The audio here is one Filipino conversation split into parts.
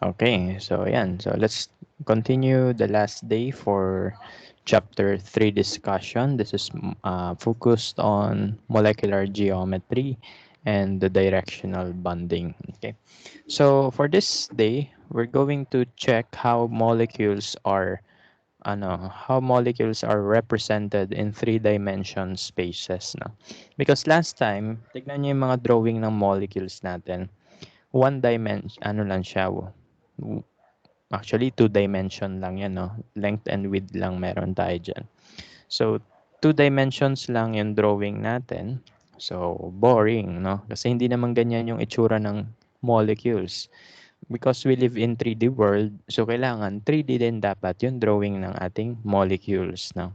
Okay, so ayan. So let's continue the last day for chapter 3 discussion. This is focused on molecular geometry and the directional bonding. Okay. So for this day, we're going to check how molecules are represented in three-dimension spaces, no? Because last time, tignan niyo yung mga drawing ng molecules natin. One dimension, ano lang siya, actually, two dimension lang yan, no? Length and width lang meron tayo dyan. So, two dimensions lang yung drawing natin. So, boring, no? Kasi hindi naman ganyan yung itsura ng molecules. Because we live in 3D world, so kailangan 3D din dapat yung drawing ng ating molecules, no?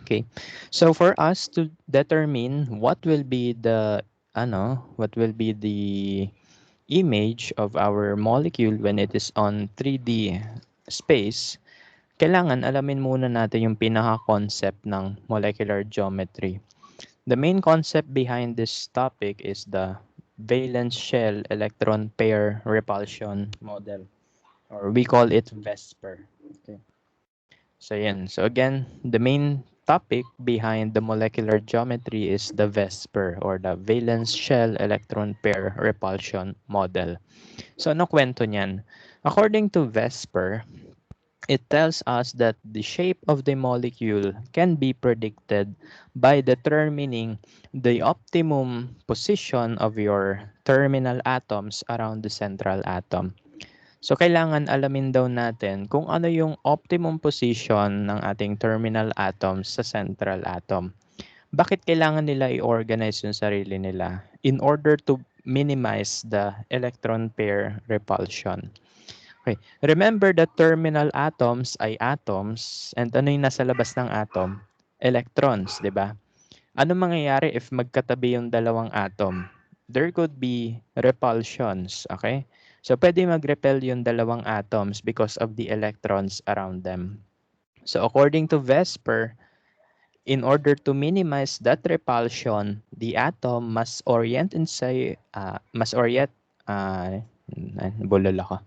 Okay. So, for us to determine what will be the image of our molecule when it is on 3D space, kailangan alamin muna natin yung pinaka-concept ng molecular geometry. The main concept behind this topic is the valence shell electron pair repulsion model, or we call it VESPER. Okay. So yan. So again, the main topic behind the molecular geometry is the VESPER, or the valence shell electron pair repulsion model. So ano kwento niyan? According to VESPER, it tells us that the shape of the molecule can be predicted by determining the optimum position of your terminal atoms around the central atom. So kailangan alamin daw natin kung ano yung optimum position ng ating terminal atoms sa central atom. Bakit kailangan nila i-organize yung sarili nila? In order to minimize the electron pair repulsion. Okay. Remember that terminal atoms ay atoms, and ano yung nasa labas ng atom? Electrons, di ba? Ano mangyayari if magkatabi yung dalawang atom? There could be repulsions, okay? So pwede mag-repel yung dalawang atoms because of the electrons around them. So according to Vesper, in order to minimize that repulsion, the atom must orient inside, bulol ako.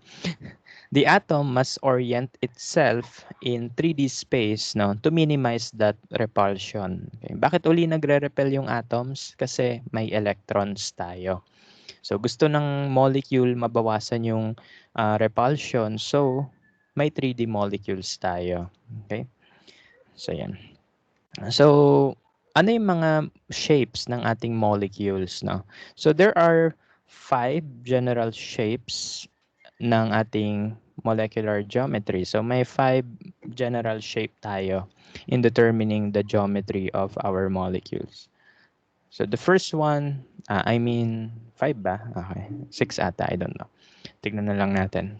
The atom must orient itself in 3D space, no, to minimize that repulsion. Okay. Bakit uli nagre-repel yung atoms? Kasi may electrons tayo. So gusto ng molecule mabawasan yung repulsion, so may 3D molecules tayo. Okay? So yan. So ano yung mga shapes ng ating molecules, no? So there are 5 general shapes ng ating molecular geometry. So may 5 general shape tayo in determining the geometry of our molecules. So the first one, 5 ba? Okay. 6 ata, I don't know. Tignan na lang natin.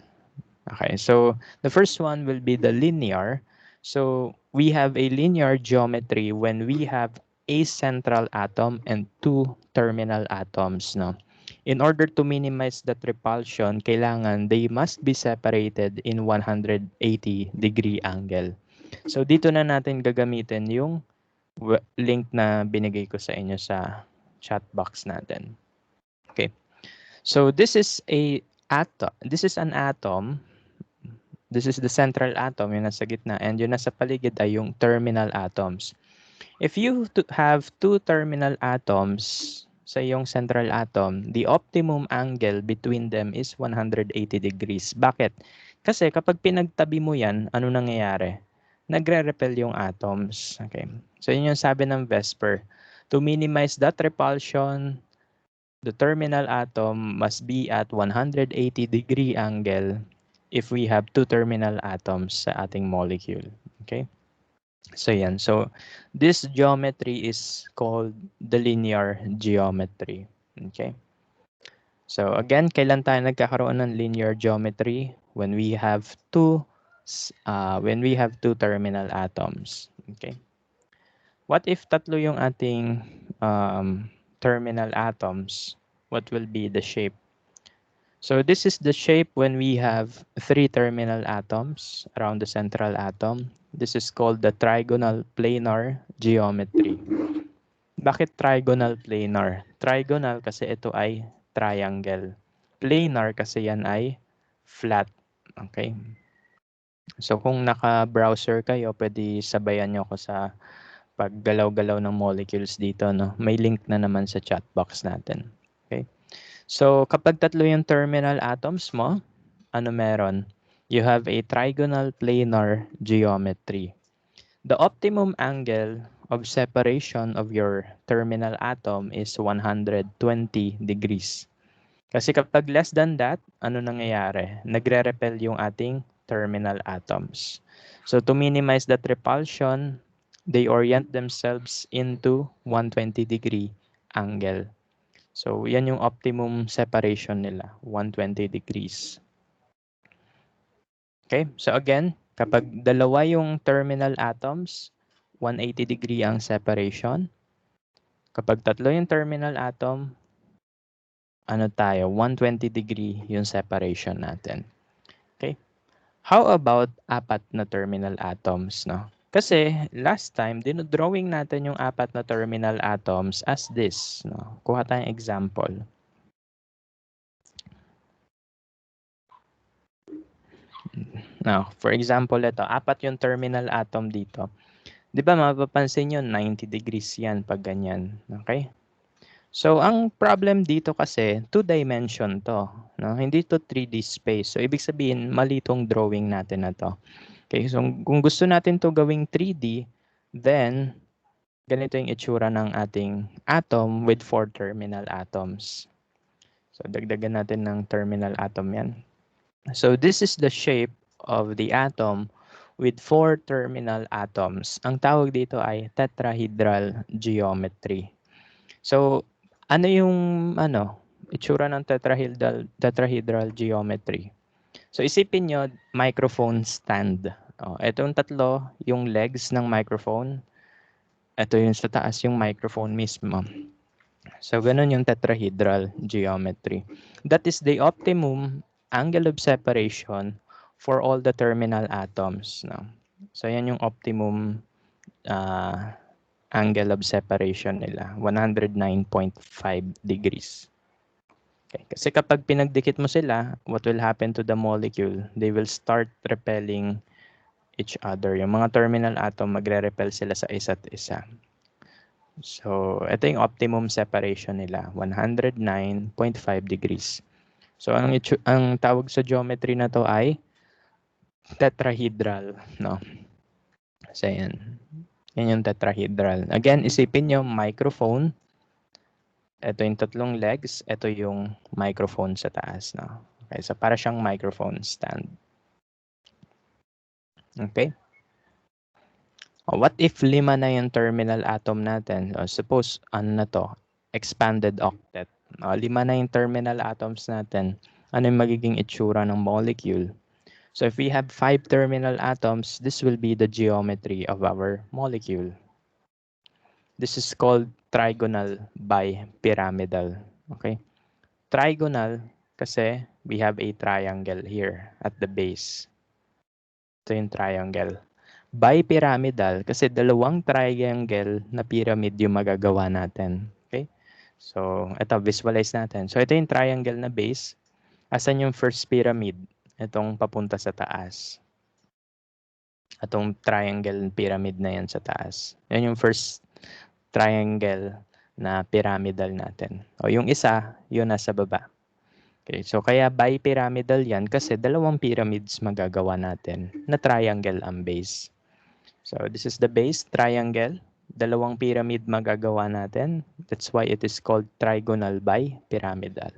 Okay, so the first one will be the linear. So we have a linear geometry when we have a central atom and 2 terminal atoms, no? In order to minimize that repulsion, kailangan they must be separated in 180-degree angle. So dito na natin gagamitin yung link na binigay ko sa inyo sa chat box natin. Okay. So this is an atom. This is the central atom, yung nasa gitna, and yung nasa paligid ay yung terminal atoms. If you have 2 terminal atoms sa iyong central atom, the optimum angle between them is 180 degrees. Bakit? Kasi kapag pinagtabi mo yan, ano nangyayari? Nagre-repel yung atoms. Okay. So yun yung sabi ng Vesper. To minimize that repulsion, the terminal atom must be at 180-degree angle if we have 2 terminal atoms sa ating molecule. Okay? So yan. So this geometry is called the linear geometry. Okay? So again, kailan tayo nagkakaroon ng linear geometry? When we have two terminal atoms. Okay? What if tatlo yung ating terminal atoms? What will be the shape? So this is the shape when we have 3 terminal atoms around the central atom. This is called the trigonal planar geometry. Bakit trigonal planar? Trigonal kasi ito ay triangle. Planar kasi yan ay flat. Okay? So kung naka-browser kayo, pwede sabayan nyo ako sa paggalaw-galaw ng molecules dito. No? May link na naman sa chat box natin. Okay? So kapag tatlo yung terminal atoms mo, ano meron? You have a trigonal planar geometry. The optimum angle of separation of your terminal atom is 120 degrees. Kasi kapag less than that, ano nangyayari? Nagre-repel yung ating terminal atoms. So to minimize that repulsion, they orient themselves into 120 degree angle. So yan yung optimum separation nila, 120 degrees. Okay, so again, kapag dalawa yung terminal atoms, 180 degree ang separation. Kapag tatlo yung terminal atom, ano tayo, 120 degree yung separation natin. Okay? How about apat na terminal atoms, no? Kasi last time, dinodrawing natin yung apat na terminal atoms as this, no? Kuha tayong example. Now, for example, ito, apat yung terminal atom dito. Di ba mapapansin nyo, 90 degrees yan pag ganyan. Okay? So, ang problem dito kasi, 2-dimension to. No? Hindi to 3D space. So, ibig sabihin, mali tong drawing natin na to. Okay, so kung gusto natin to gawing 3D, then, ganito yung itsura ng ating atom with 4 terminal atoms. So, dagdagan natin ng terminal atom yan. So, this is the shape of the atom with 4 terminal atoms. Ang tawag dito ay tetrahedral geometry. So, ano yung itsura ng tetrahedral geometry? So, isipin nyo, microphone stand. Itong tatlo, yung legs ng microphone. Ito yung sa taas yung microphone mismo. So, ganun yung tetrahedral geometry. That is the optimum angle of separation for all the terminal atoms. No? So, yan yung optimum angle of separation nila, 109.5 degrees. Okay. Kasi kapag pinagdikit mo sila, what will happen to the molecule? They will start repelling each other. Yung mga terminal atom, magre-repel sila sa isa't isa. So, ito yung optimum separation nila, 109.5 degrees. So, ang tawag sa geometry na to ay tetrahedral. No? So, yan. Yan yung tetrahedral. Again, isipin nyo, microphone. Ito yung tatlong legs. Ito yung microphone sa taas. No? Okay, so para siyang microphone stand. Okay? What if 5 na yung terminal atom natin? Suppose, ano na to? Expanded octet. 5 na yung terminal atoms natin. Ano yung magiging itsura ng molecule? So if we have 5 terminal atoms, this will be the geometry of our molecule. This is called trigonal bipyramidal. Okay? Trigonal kasi we have a triangle here at the base. Ito yung triangle. Bipyramidal kasi dalawang triangle na pyramid yung magagawa natin. Okay? So, ito, visualize natin. So, ito yung triangle na base. Asan yung first pyramid? Itong papunta sa taas. Itong triangle pyramid na yan sa taas. Yan yung first triangle na pyramidal natin. O yung isa, yun nasa baba. Okay, so kaya bipyramidal yan kasi dalawang pyramids magagawa natin na triangle ang base. So this is the base, triangle. Dalawang pyramid magagawa natin. That's why it is called trigonal bipyramidal.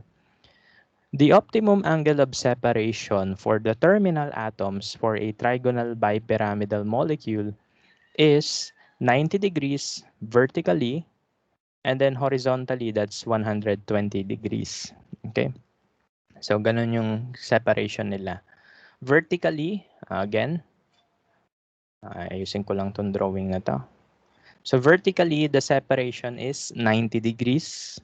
The optimum angle of separation for the terminal atoms for a trigonal bipyramidal molecule is 90 degrees vertically, and then horizontally, that's 120 degrees. Okay? So, ganun yung separation nila. Vertically, again, ayusin ko lang tong drawing na to. So, vertically, the separation is 90 degrees.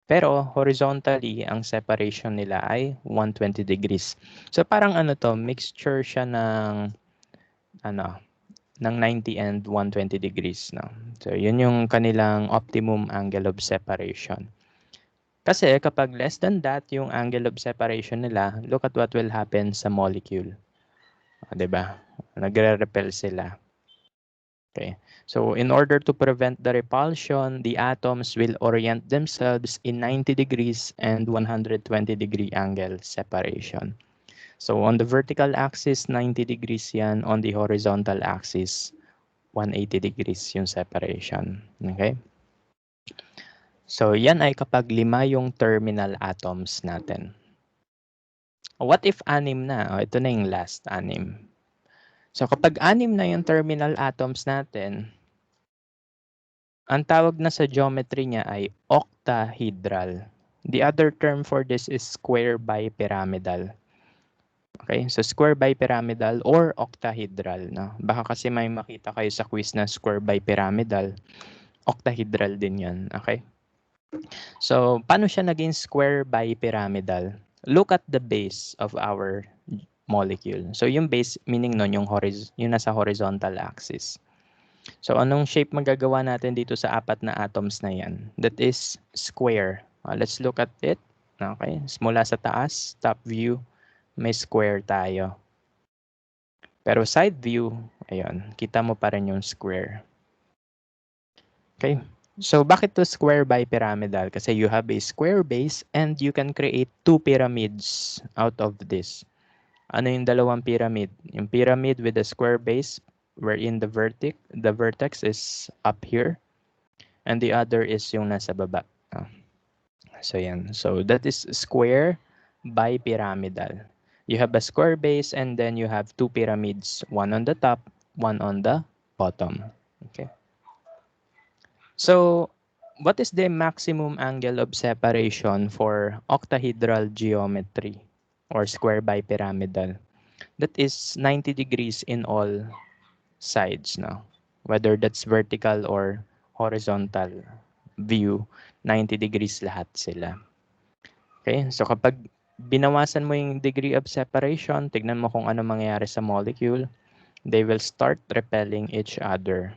Pero, horizontally, ang separation nila ay 120 degrees. So, parang ano to, mixture siya ng, ng 90 and 120 degrees. No? So, yun yung kanilang optimum angle of separation. Kasi kapag less than that yung angle of separation nila, look at what will happen sa molecule. 'Di ba? Nagre-repel sila. Okay. So in order to prevent the repulsion, the atoms will orient themselves in 90 degrees and 120 degree angle separation. So on the vertical axis, 90 degrees yan. On the horizontal axis, 180 degrees yung separation. Okay? So yan ay kapag 5 yung terminal atoms natin. What if 6 na? Ito na yung last, 6. So kapag 6 na yung terminal atoms natin, ang tawag na sa geometry niya ay octahedral. The other term for this is square bipyramidal. Okay, so square bipyramidal or octahedral. No? Baka kasi may makita kayo sa quiz na square bipyramidal, octahedral din yan. Okay? So, paano siya naging square bipyramidal? Look at the base of our molecule. So, yung base, meaning nun, yung nasa horizontal axis. So, anong shape magagawa natin dito sa 4 na atoms na yan? That is square. Let's look at it. Okay, mula sa taas, top view, may square tayo. Pero side view, ayun, kita mo pa rin yung square. Okay, so bakit to square bipyramidal? Kasi you have a square base and you can create 2 pyramids out of this. Ano yung dalawang pyramid? Yung pyramid with a square base wherein the vertex is up here and the other is yung nasa baba. So yan. So that is square bipyramidal. You have a square base and then you have 2 pyramids, one on the top, one on the bottom. Okay. So what is the maximum angle of separation for octahedral geometry or square bipyramidal? That is 90 degrees in all sides now. Whether that's vertical or horizontal view, 90 degrees lahat sila. Okay, so kapag binawasan mo yung degree of separation, tignan mo kung ano mangyayari sa molecule. They will start repelling each other.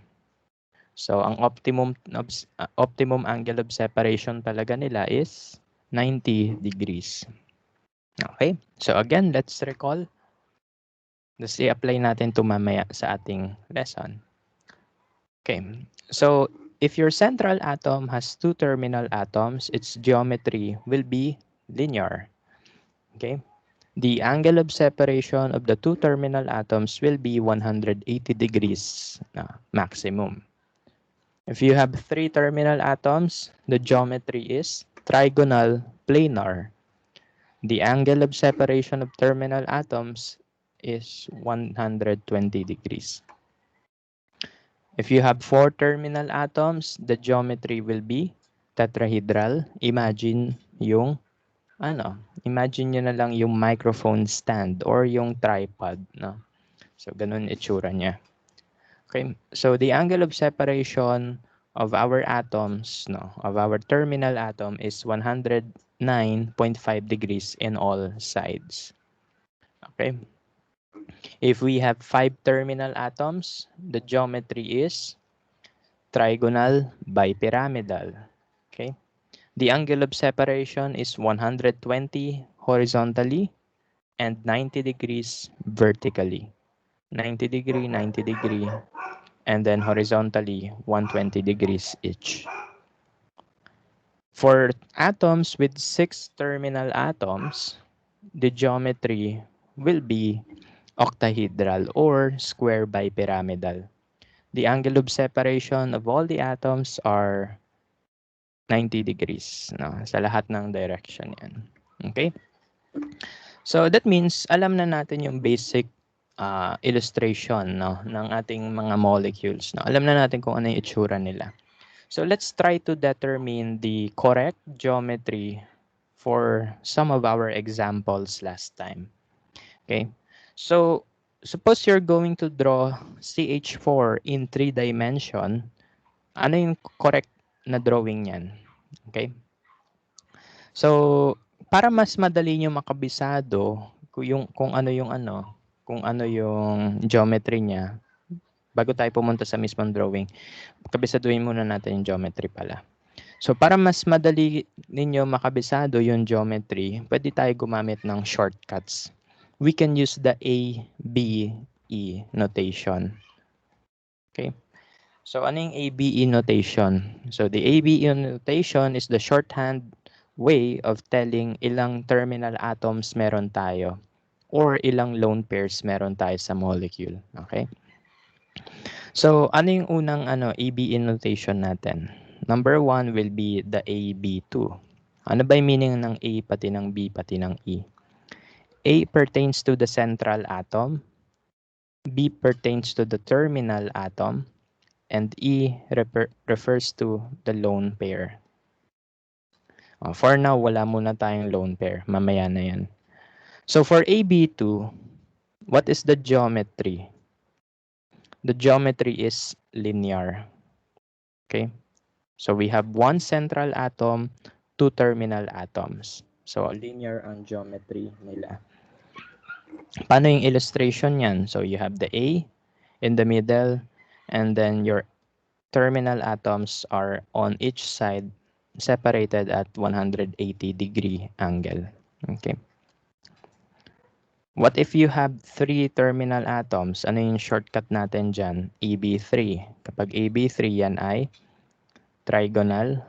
So ang optimum angle of separation talaga nila is 90 degrees. Okay, so again, let's recall. Let's i-apply natin ito mamaya sa ating lesson. Okay, so if your central atom has 2 terminal atoms, its geometry will be linear. Okay, the angle of separation of the 2 terminal atoms will be 180 degrees maximum. If you have 3 terminal atoms, the geometry is trigonal planar. The angle of separation of terminal atoms is 120 degrees. If you have 4 terminal atoms, the geometry will be tetrahedral. Imagine nyo na lang yung microphone stand or yung tripod, no? So, ganun itsura niya. Okay, so the angle of separation of our atoms, of our terminal atom is 109.5 degrees in all sides. Okay, if we have 5 terminal atoms, the geometry is trigonal bipyramidal. Okay, the angle of separation is 120 horizontally and 90 degrees vertically. 90 degree, 90 degree, and then horizontally 120 degrees each. For atoms with 6 terminal atoms, the geometry will be octahedral or square bipyramidal. The angle of separation of all the atoms are 90 degrees, sa lahat ng direction yan. Okay? So that means alam na natin yung basic illustration ng ating mga molecules. Alam na natin kung ano yung itsura nila. So let's try to determine the correct geometry for some of our examples last time. Okay? So suppose you're going to draw CH4 in 3 dimension. Ano yung correct na drawing niyan? Okay? So para mas madali niyo makabisado kung ano yung geometry niya, bago tayo pumunta sa mismong drawing, kabisaduhin muna natin yung geometry pala. So para mas madali ninyo makabisado yung geometry, pwede tayo gumamit ng shortcuts. We can use the A, B, E notation. Okay? So ano yung ABE notation? So the ABE notation is the shorthand way of telling ilang terminal atoms meron tayo or ilang lone pairs meron tayo sa molecule. Okay? So ano yung unang ABE notation natin? Number 1 will be the AB2. Ano ba yung meaning ng A pati ng B pati ng E? A pertains to the central atom, B pertains to the terminal atom, and E refers to the lone pair. For now, wala muna tayong lone pair. Mamaya na yan. So for AB2, what is the geometry? The geometry is linear. Okay? So we have one central atom, two terminal atoms. So linear ang geometry nila. Paano yung illustration yan? So you have the A in the middle, and then your terminal atoms are on each side separated at 180-degree angle. Okay. What if you have three terminal atoms? Ano yung shortcut natin dyan? AB3. Kapag AB3 yan ay trigonal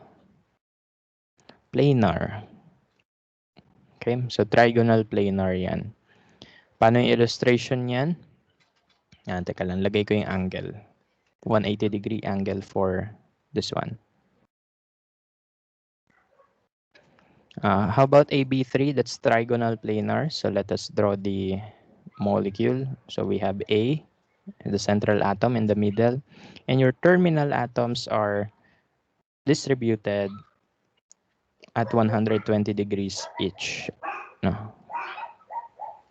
planar. Okay, so trigonal planar yan. Paano yung illustration yan? Teka lang, lagay ko yung angle. 180-degree angle for this one. How about AB3? That's trigonal planar. So let us draw the molecule. So we have A, the central atom in the middle, and your terminal atoms are distributed at 120 degrees each. No.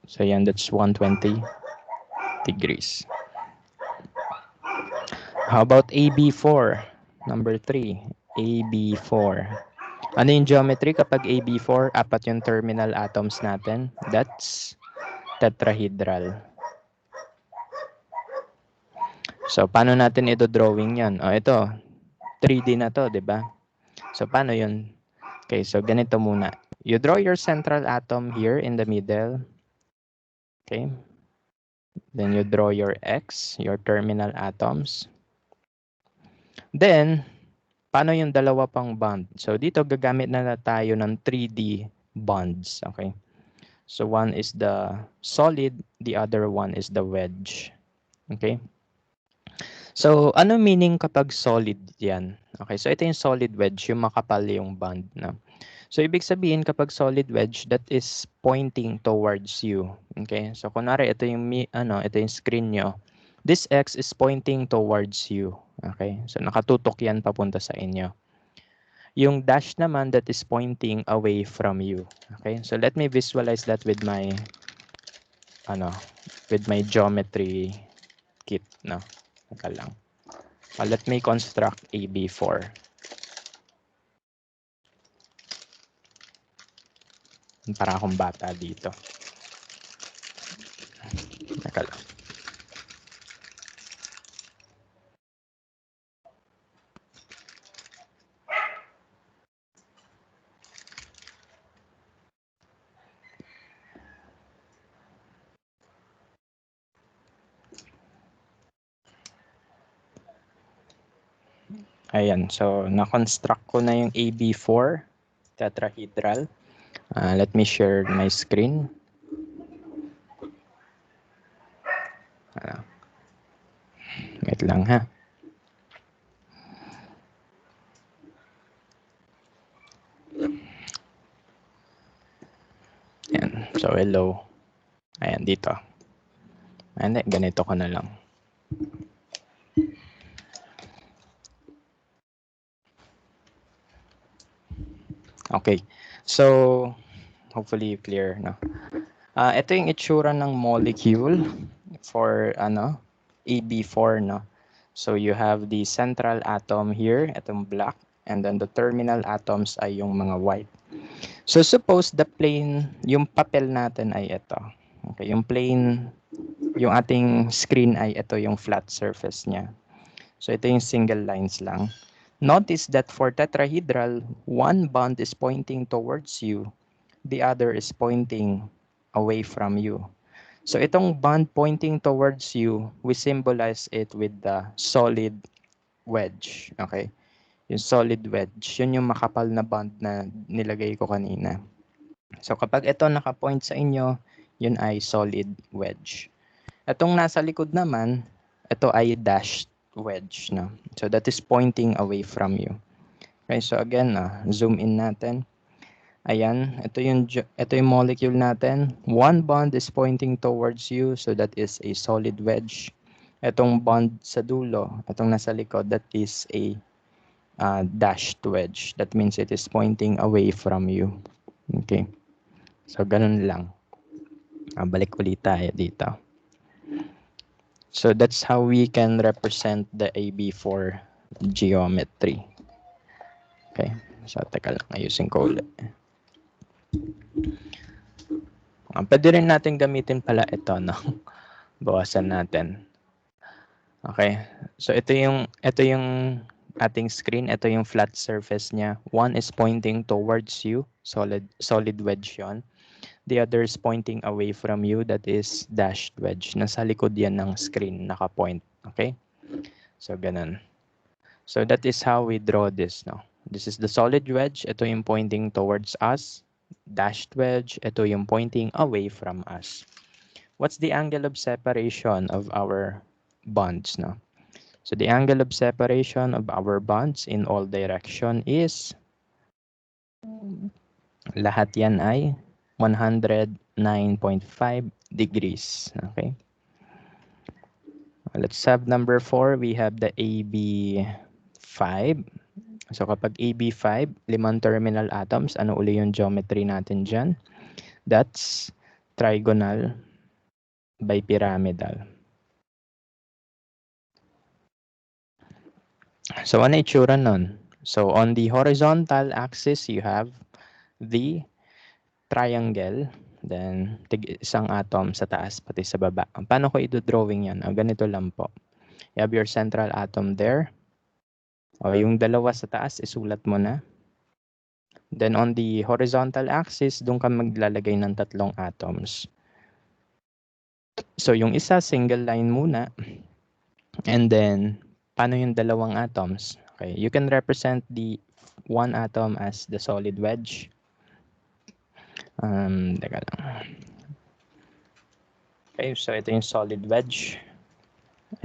So yan, that's 120 degrees. How about AB4? Number 3, AB4. Ano yung geometry kapag AB4? Apat yung terminal atoms natin. That's tetrahedral. So, paano natin ito drawing yan? Ito, 3D na to, di ba? So, paano yun? Okay, so ganito muna. You draw your central atom here in the middle. Okay. Then you draw your X, your terminal atoms. Then, paano yung dalawa pang bond? So, dito gagamit na tayo ng 3D bonds. Okay. So, one is the solid, the other one is the wedge. Okay. So, ano meaning kapag solid yan? Okay, so ito yung solid wedge, yung makapal yung bond. No? So, ibig sabihin kapag solid wedge, that is pointing towards you. Okay, so kunwari ito yung, ito yung screen nyo. This X is pointing towards you. Okay, so nakatutok yan papunta sa inyo. Yung dash naman, that is pointing away from you. Okay, so let me visualize that with my, with my geometry kit. No? Teka lang. Let me construct AB4. Para akong bata dito. Teka lang. Ayan, so na-construct ko na yung AB4 tetrahedral. Let me share my screen. Wait lang ha. Ayan, so hello. Ayan, dito. Ayan, ganito ko na lang. Okay, so hopefully clear, no? Ito yung itsura ng molecule for AB4, no? So you have the central atom here, itong black, and then the terminal atoms ay yung mga white. So suppose the plane, yung papel natin ay ito. Okay, yung plane, yung ating screen ay ito yung flat surface niya. So ito yung single lines lang. Notice that for tetrahedral, one bond is pointing towards you, the other is pointing away from you. So itong bond pointing towards you, we symbolize it with the solid wedge. Okay? Yung solid wedge, yun yung makapal na bond na nilagay ko kanina. So kapag ito nakapoint sa inyo, yun ay solid wedge. Itong nasa likod naman, ito ay dashed wedge. No? So that is pointing away from you. Okay, so again, zoom in natin. Ayan, ito yung molecule natin. One bond is pointing towards you, so that is a solid wedge. Itong bond sa dulo, itong nasa likod, that is a dashed wedge. That means it is pointing away from you. Okay. So, ganun lang. Balik ulit tayo dito. So, that's how we can represent the AB4 geometry. Okay. So, teka lang. Ayusin ko ulit. Pwede rin natin gamitin pala ito, no? Bawasan natin. Okay. So, ito yung ating screen. Ito yung flat surface niya. One is pointing towards you. Solid wedge yon. The other is pointing away from you. That is dashed wedge. Nasa likod yan ng screen. Naka-point. Okay? So, ganun. So, that is how we draw this. No? This is the solid wedge. Ito yung pointing towards us. Dashed wedge. Ito yung pointing away from us. What's the angle of separation of our bonds? No? So, the angle of separation of our bonds in all direction is lahat yan ay 109.5 degrees. Okay. Let's have number 4. We have the AB5. So kapag AB5, limang terminal atoms, ano uli yung geometry natin dyan? That's trigonal bipyramidal. So ano itsura nun? So on the horizontal axis, you have the triangle, then isang atom sa taas pati sa baba. Paano ko i-drawing yan? Ganito lang po. You have your central atom there. Yung dalawa sa taas, isulat mo na. Then on the horizontal axis, doon ka maglalagay ng tatlong atoms. So yung isa, single line muna. And then, paano yung dalawang atoms? Okay, you can represent the one atom as the solid wedge. Teka lang. Okay, so ito yung solid wedge.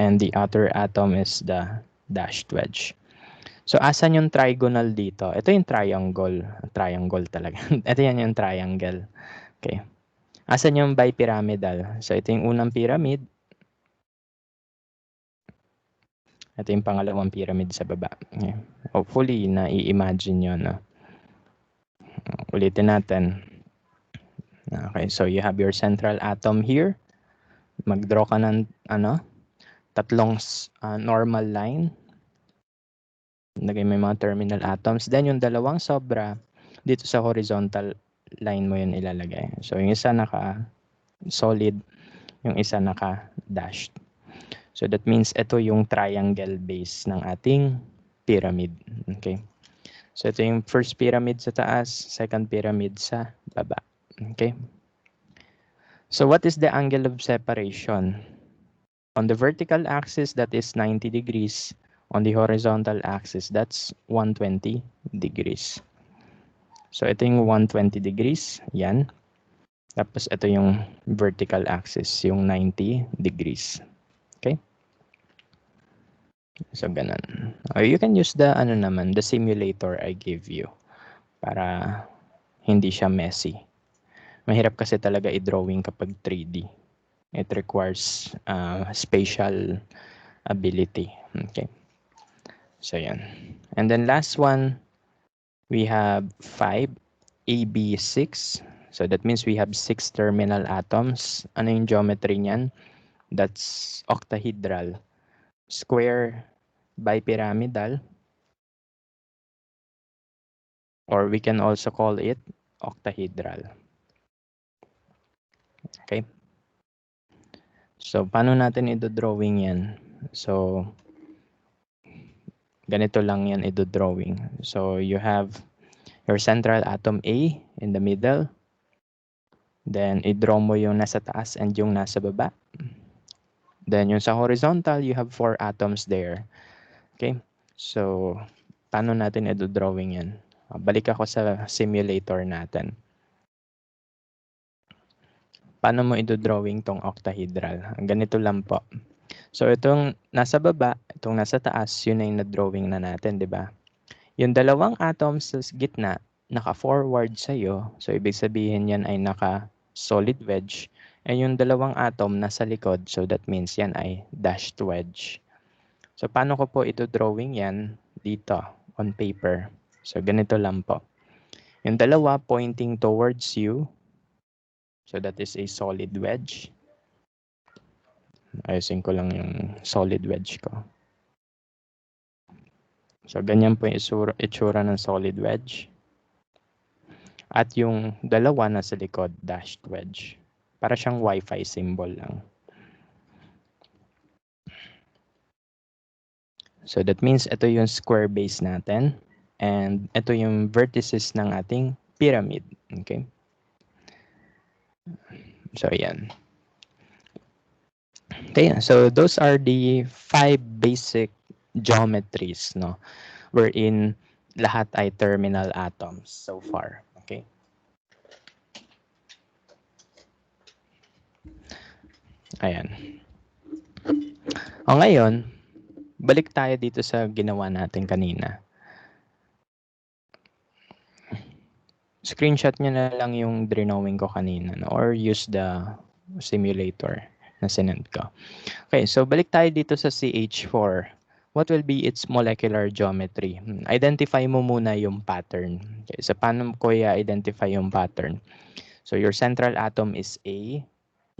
And the other atom is the dashed wedge. So, asan yung trigonal dito? Ito yung triangle. Triangle talaga. Ito yan yung triangle. Okay. Asan yung bipyramidal? So, ito yung unang pyramid. Ito yung pangalawang pyramid sa baba. Okay. Hopefully, na-i-imagine nyo. No? Ulitin natin. Okay, so you have your central atom here. Mag-draw ka ng tatlong normal line. Lagay mo yung mga terminal atoms. Then yung dalawang sobra, dito sa horizontal line mo yun ilalagay. So yung isa naka-solid, yung isa naka-dashed. So that means ito yung triangle base ng ating pyramid. Okay. So ito yung first pyramid sa taas, second pyramid sa baba. Okay. So what is the angle of separation? On the vertical axis, that is 90 degrees. On the horizontal axis, that's 120 degrees. So, ito yung 120 degrees. Yan. Tapos, ito yung vertical axis, yung 90 degrees. Okay? So, ganun. Or you can use the, the simulator I gave you para hindi siya messy. Mahirap kasi talaga i-drawing kapag 3D. It requires spatial ability. Okay. So, yan. And then last one, we have 5, Ab6. So, that means we have 6 terminal atoms. Ano yung geometry niyan? That's octahedral. Square bipyramidal. Or we can also call it octahedral. Okay? So, paano natin ito drawing yan? So, Ganito lang yan i-drawing. So, you have your central atom A in the middle. Then, i-draw mo yung nasa taas and yung nasa baba. Then, yung sa horizontal, you have 4 atoms there. Okay? So, paano natin i-drawing yan? Balik ako sa simulator natin. Paano mo i-drawing tong octahedral? Ganito lang po. So, itong nasa baba, itong nasa taas, yun ay na-drawing na natin, di ba? Yung dalawang atoms sa gitna, naka-forward sa'yo. So, ibig sabihin yan ay naka-solid wedge. And yung dalawang atom nasa likod, so that means yan ay dashed wedge. So, paano ko po ito drawing yan dito on paper? So, ganito lang po. Yung dalawa pointing towards you. So, that is a solid wedge. Ayusin ko lang yung solid wedge ko. So, ganyan po yung itsura ng solid wedge. At yung dalawa nasa likod, dashed wedge. Para siyang Wi-Fi symbol lang. So, that means ito yung square base natin. And ito yung vertices ng ating pyramid. Okay? So, yan. Okay, so those are the 5 basic geometries, no, wherein lahat ay terminal atoms so far. Okay. Ayan. O ngayon, balik tayo dito sa ginawa natin kanina. Screenshot nyo na lang yung drawing ko kanina, no, or use the simulator na sinend ko. Okay, so balik tayo dito sa CH4. What will be its molecular geometry? Identify mo muna yung pattern. Okay, so paano ko i-identify yung pattern? So your central atom is A.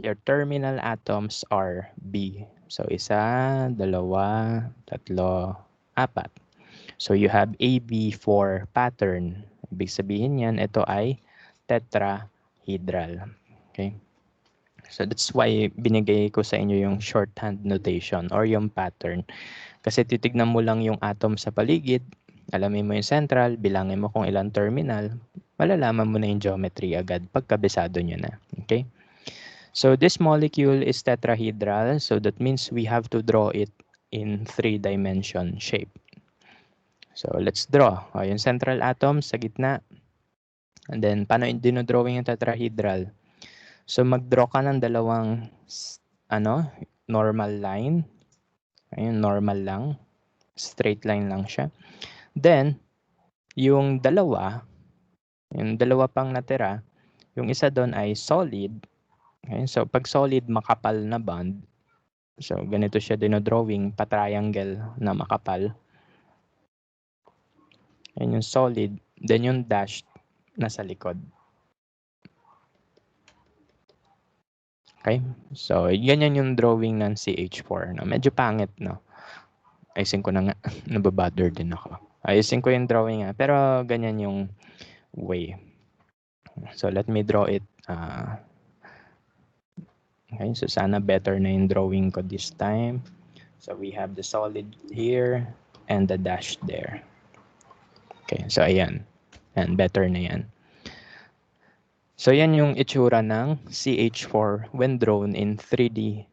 Your terminal atoms are B. So isa, dalawa, tatlo, apat. So you have AB4 pattern. Ibig sabihin yan, ito ay tetrahedral. Okay? So that's why binigay ko sa inyo yung shorthand notation or yung pattern. Kasi titignan mo lang yung atom sa paligid, alamin mo yung central, bilangin mo kung ilang terminal, malalaman mo na yung geometry agad pagkabisado nyo na. Okay? So this molecule is tetrahedral, so that means we have to draw it in 3-dimension shape. So let's draw. Yung central atom sa gitna. And then, paano dinodrawing yung tetrahedral? So mag-draw ka ng dalawang normal line. Ayun, normal lang. Straight line lang siya. Then, yung dalawa pang natira, yung isa doon ay solid. Okay? So pag solid, makapal na bond. So ganito siya dinodrawing, pa-triangle na makapal. Yan yung solid. Then yung dashed nasa likod. Okay? So, ganyan yung drawing ng CH4. No? Medyo pangit, no? Ayusin ko na nga. Nababother din ako. Ayusin ko yung drawing nga. Pero, ganyan yung way. So, let me draw it. Okay, so sana better na yung drawing ko this time. So, we have the solid here and the dash there. Okay, so ayan. And better na yan. So, yan yung itsura ng CH4 when drawn in 3D.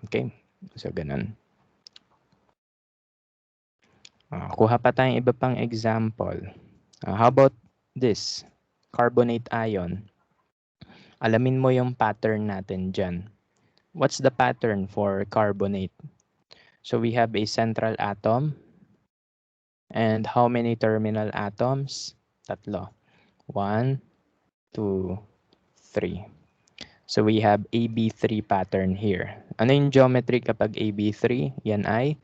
Okay? So, ganun. Kuha pa tayong iba pang example. How about this? Carbonate ion. Alamin mo yung pattern natin dyan. What's the pattern for carbonate? So, we have a central atom. And how many terminal atoms? Tatlo. 1, 2, 3. So we have AB3 pattern here. Ano yung geometry kapag AB3? Yan ay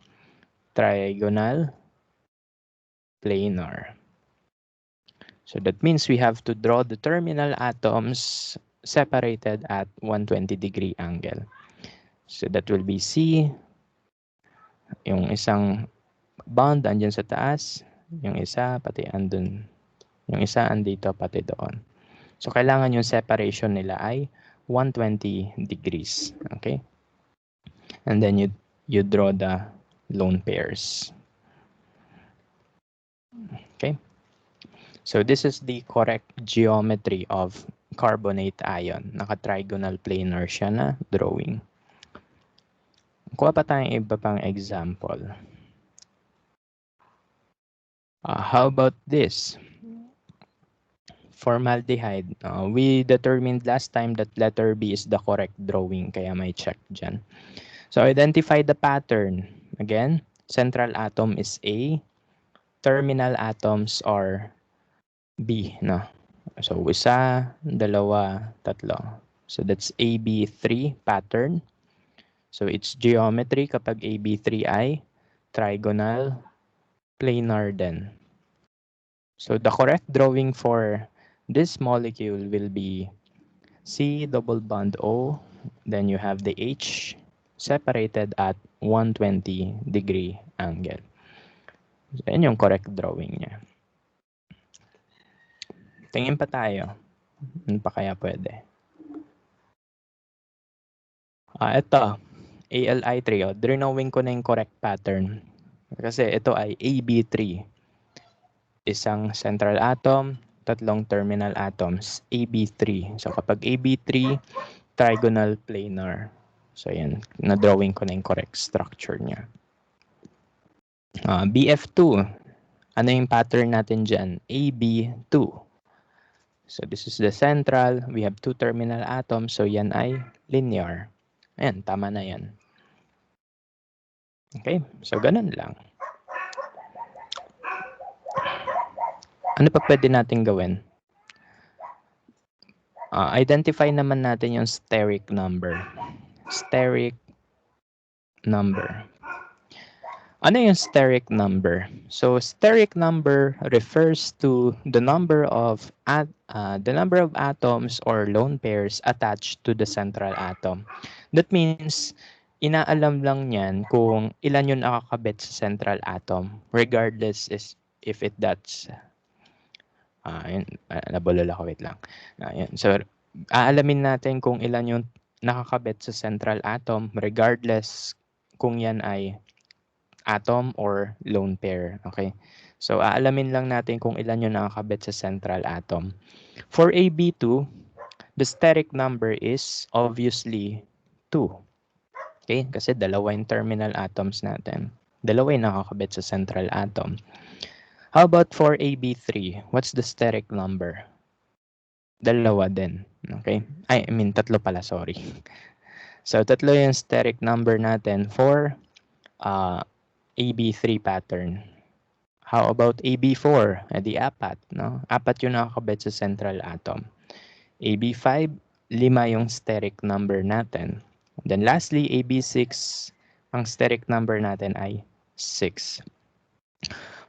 trigonal planar. So that means we have to draw the terminal atoms separated at 120-degree angle. So that will be C. Yung isang bond andyan sa taas. Yung isa pati andun. Yung isa andito pati doon. So kailangan yung separation nila ay 120 degrees. Okay? And then you draw the lone pairs. Okay. So this is the correct geometry of carbonate ion. Naka-trigonal planar siya na drawing. Kuha pa tayong iba pang example. How about this? Formaldehyde. We determined last time that letter B is the correct drawing, kaya may check dyan. So identify the pattern. Again, central atom is A, terminal atoms are B, no? So isa, dalawa, tatlo. So that's AB3 pattern. So its geometry kapag AB3 ay trigonal planar din. So the correct drawing for this molecule will be C double bond O, then you have the H separated at 120-degree angle. So yan yung correct drawing niya. Tingin pa tayo. Ano pa kaya pwede? Ito, ALI3. Drawing ko na yung correct pattern. Kasi ito ay AB3. Isang central atom, tatlong terminal atoms, AB3. So kapag AB3, trigonal planar. So yan, na-drawing ko na yung correct structure niya. BF2. Ano yung pattern natin dyan? AB2. So this is the central. We have two terminal atoms. So yan ay linear. Ayan, tama na yan. Okay, so ganun lang. Ano pa pwede natin gawin? Identify naman natin yung steric number. Steric number. Ano yung steric number? So steric number refers to the number of atoms or lone pairs attached to the central atom. That means inaalam lang niyan kung ilan yung nakakabit sa central atom regardless if it that's nabulol ako, wait lang. So aalamin natin kung ilan yung nakakabit sa central atom regardless kung yan ay atom or lone pair. Okay? So, aalamin lang natin kung ilan yung nakakabit sa central atom. For AB2, the steric number is obviously 2. Okay? Kasi dalawa yung terminal atoms natin. Dalawa yung nakakabit sa central atom. How about for AB3? What's the steric number? Dalawa din. Okay? I mean, tatlo pala, sorry. So, tatlo yung steric number natin for AB3 pattern. How about AB4? Di apat, no? Apat yung nakakabit sa central atom. AB5, 5 yung steric number natin. Then lastly, AB6, ang steric number natin ay 6.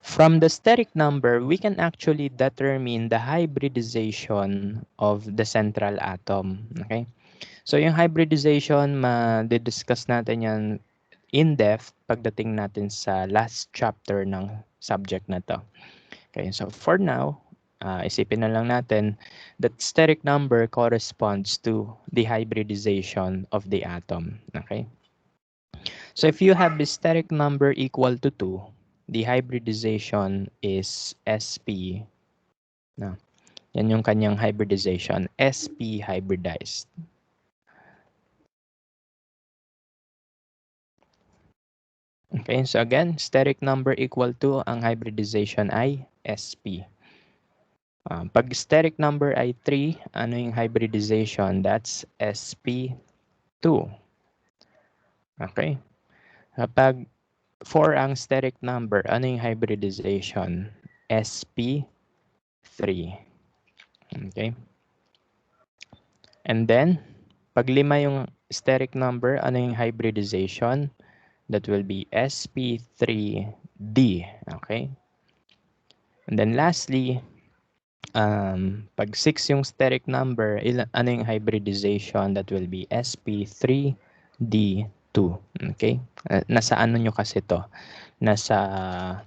From the steric number, we can actually determine the hybridization of the central atom. Okay? So yung hybridization, ma-discuss natin yan in-depth pagdating natin sa last chapter ng subject na to. Okay, so for now, isipin na lang natin that steric number corresponds to the hybridization of the atom. Okay? So if you have the steric number equal to 2, the hybridization is SP. No? Yan yung kanyang hybridization, SP hybridized. Okay, so again, steric number equal to, ang hybridization ay SP. Pag steric number ay 3, ano yung hybridization? That's SP2. Okay. Kapag 4 ang steric number, ano yung hybridization? SP3. Okay. And then, pag 5 yung steric number, ano yung hybridization? That will be SP3D. Okay. And then lastly, pag 6 yung steric number, ano yung hybridization? That will be SP3D2. Okay? Nasa ano nyo kasi to? Nasa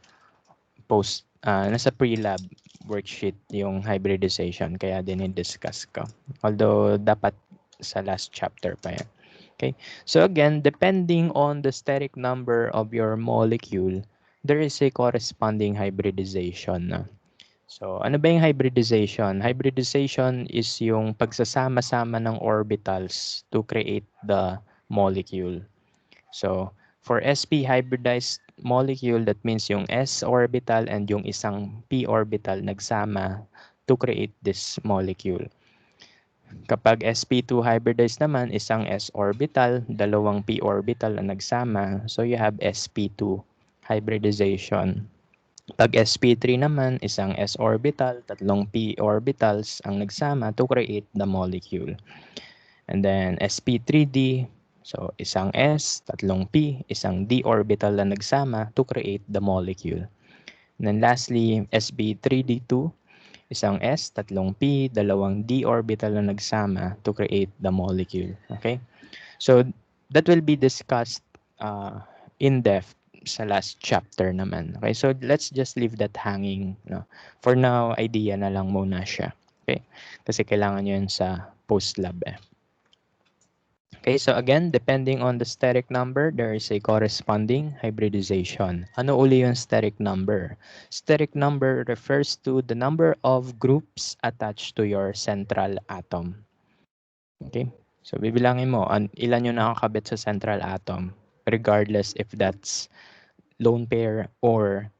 pre-lab worksheet yung hybridization. Kaya din i-discuss ko. Although, dapat sa last chapter pa yan. Okay, so again, depending on the steric number of your molecule, there is a corresponding hybridization. No? So, ano ba yung hybridization? Hybridization is yung pagsasama-sama ng orbitals to create the molecule. So, for sp hybridized molecule, that means yung s orbital and yung isang p orbital nagsama to create this molecule. Kapag sp2 hybridized naman, isang s orbital, dalawang p orbital na nagsama. So, you have sp2 hybridization. Pag sp3 naman, isang s orbital, tatlong p orbitals ang nagsama to create the molecule. And then sp3d, so isang s, tatlong p, isang d orbital na nagsama to create the molecule. And then lastly, sp3d2, isang s, tatlong p, dalawang d orbital na nagsama to create the molecule. Okay? So that will be discussed in depth sa last chapter naman. Okay, so let's just leave that hanging. No? For now, idea na lang muna siya. Okay, kasi kailangan yun sa post-lab. Okay, so again, depending on the steric number, there is a corresponding hybridization. Ano uli yung steric number? Steric number refers to the number of groups attached to your central atom. Okay, so bibilangin mo, ilan yung nakakabit sa central atom, regardless if that's lone pair or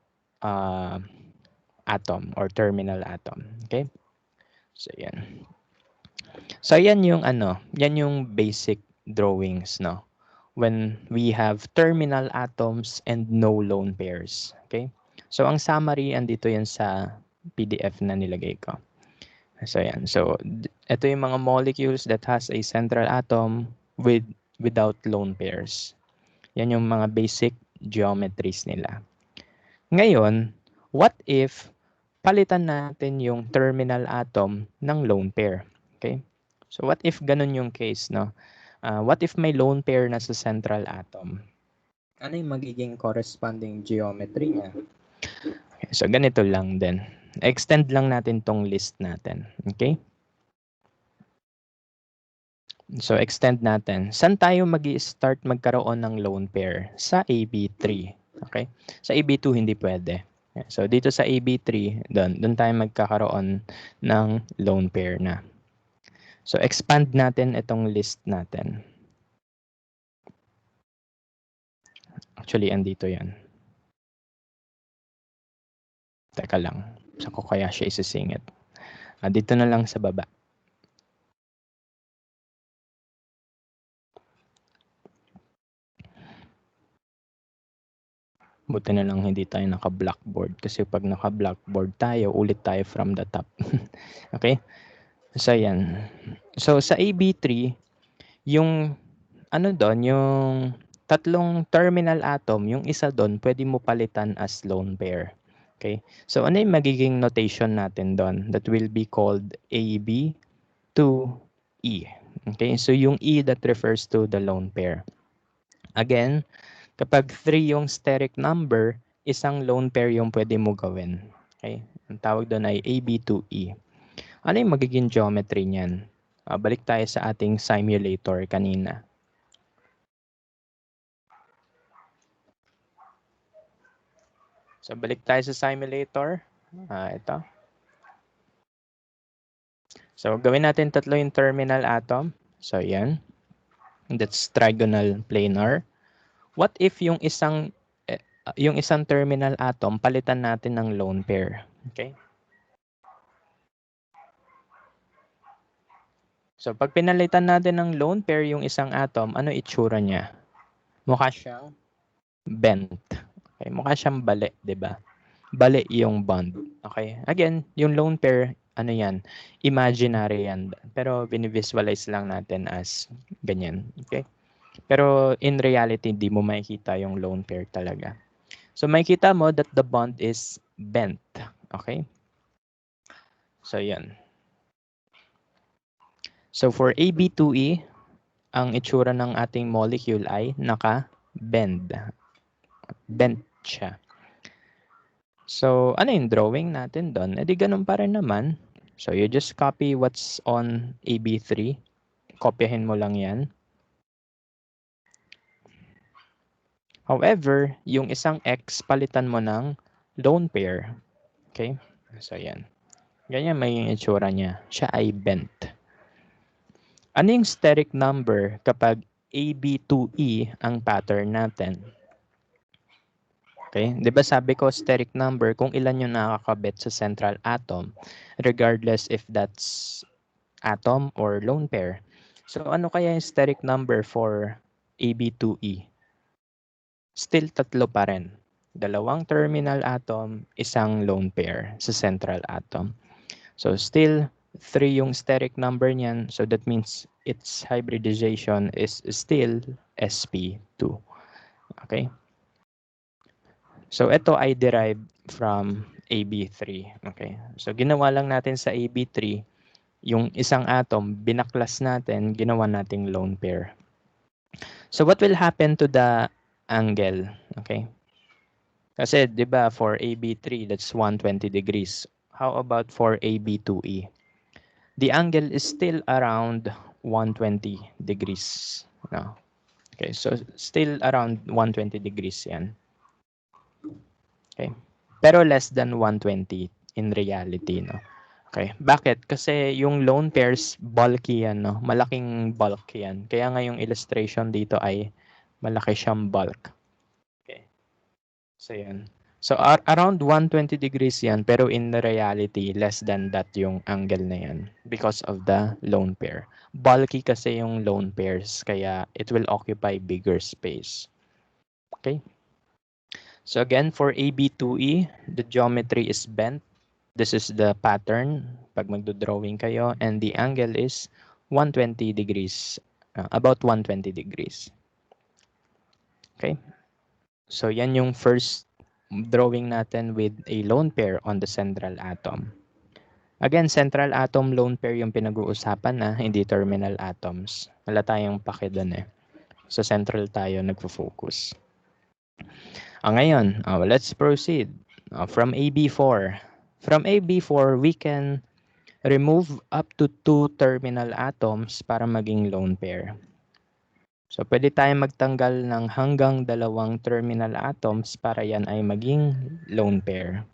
atom or terminal atom. Okay? So yan. So yan yung yan yung basic drawings, no? When we have terminal atoms and no lone pairs. Okay? So ang summary andito yan sa PDF na nilagay ko. So yan. So ito yung mga molecules that has a central atom without lone pairs. Yan yung mga basic geometries nila. Ngayon, what if palitan natin yung terminal atom ng lone pair? Okay? So what if ganun yung case, no? What if may lone pair na sa central atom? Ano yung magiging corresponding geometry niya? Okay, so ganito lang din. Extend lang natin tong list natin. Okay? So extend natin. Saan tayo mag-i-start magkaroon ng lone pair? Sa AB3. Okay? Sa AB2 hindi pwede. So dito sa AB3, doon tayo magkakaroon ng lone pair na. So expand natin itong list natin. Actually, andito yan. Teka lang. Saan ko kaya siya isisingit? Dito na lang sa baba. Buti na lang hindi tayo naka-blackboard. Kasi pag naka-blackboard tayo, ulit tayo from the top. Okay? So, yan. So, sa AB3, yung yung tatlong terminal atom, yung isa doon, pwede mo palitan as lone pair. Okay? So, ano yung magiging notation natin doon? That will be called AB to E. Okay? So, yung E that refers to the lone pair. Again, kapag 3 yung steric number, isang lone pair yung pwede mo gawin. Okay? Ang tawag doon ay AB to E. Ano yung magiging geometry niyan? Balik tayo sa ating simulator kanina. So, balik tayo sa simulator. Ito. So, gawin natin tatlo yung terminal atom. So, yan. That's trigonal planar. What if yung isang terminal atom, palitan natin ng lone pair? Okay? So, pag pinalitan natin ng lone pair yung isang atom, ano itsura niya? Mukha siyang bent. Okay? Mukha siyang bali, di ba? Bali yung bond. Okay? Again, yung lone pair, ano yan? Imaginary yan. Pero binivisualize lang natin as ganyan. Okay? Pero in reality, di mo makikita yung lone pair talaga. So makikita mo that the bond is bent. Okay? So yan. So for AB2E, ang itsura ng ating molecule ay naka-bend. Bent siya. So, ano yung drawing natin doon? E di ganun pa rin naman. So, you just copy what's on AB3. Kopyahin mo lang yan. However, yung isang X, palitan mo ng lone pair. Okay? So, yan. Ganyan may itsura niya. Siya ay bent. Ano yung steric number kapag AB2E ang pattern natin? Okay? 'Di ba sabi ko steric number kung ilan yung nakakabit sa central atom regardless if that's atom or lone pair. So ano kaya yung steric number for AB2E? Still tatlo pa rin. Dalawang terminal atom, isang lone pair sa central atom. So still 3 yung steric number niyan. So that means its hybridization is still sp2. Okay? So ito ay derived from AB3. Okay? So ginawa lang natin sa AB3, yung isang atom, binaklas natin, ginawa nating lone pair. So what will happen to the angle? Okay? Kasi 'di ba for AB3 that's 120 degrees. How about for AB2E? The angle is still around 120 degrees. No. Okay, so still around 120 degrees 'yan. Okay. Pero less than 120 in reality, no. Okay. Bakit? Kasi yung lone pairs bulky yan, no. Malaking bulk yan. Kaya nga yung illustration dito ay malaki siyang bulk. Okay. So yan. So around 120 degrees yan, pero in the reality less than that yung angle na yan because of the lone pair. Bulky kasi yung lone pairs kaya it will occupy bigger space. Okay? So again, for AB2E, the geometry is bent. This is the pattern pag magdo-drawing kayo, and the angle is 120 degrees, about 120 degrees. Okay? So yan yung first drawing natin with a lone pair on the central atom. Again, central atom lone pair yung pinag-uusapan na, hindi terminal atoms. Wala tayong pake doon eh. So central tayo nagfo-focus. Ngayon, let's proceed. From AB4. From AB4, we can remove up to 2 terminal atoms para maging lone pair. So, pwede tayong magtanggal ng hanggang 2 terminal atoms para yan ay maging lone pair.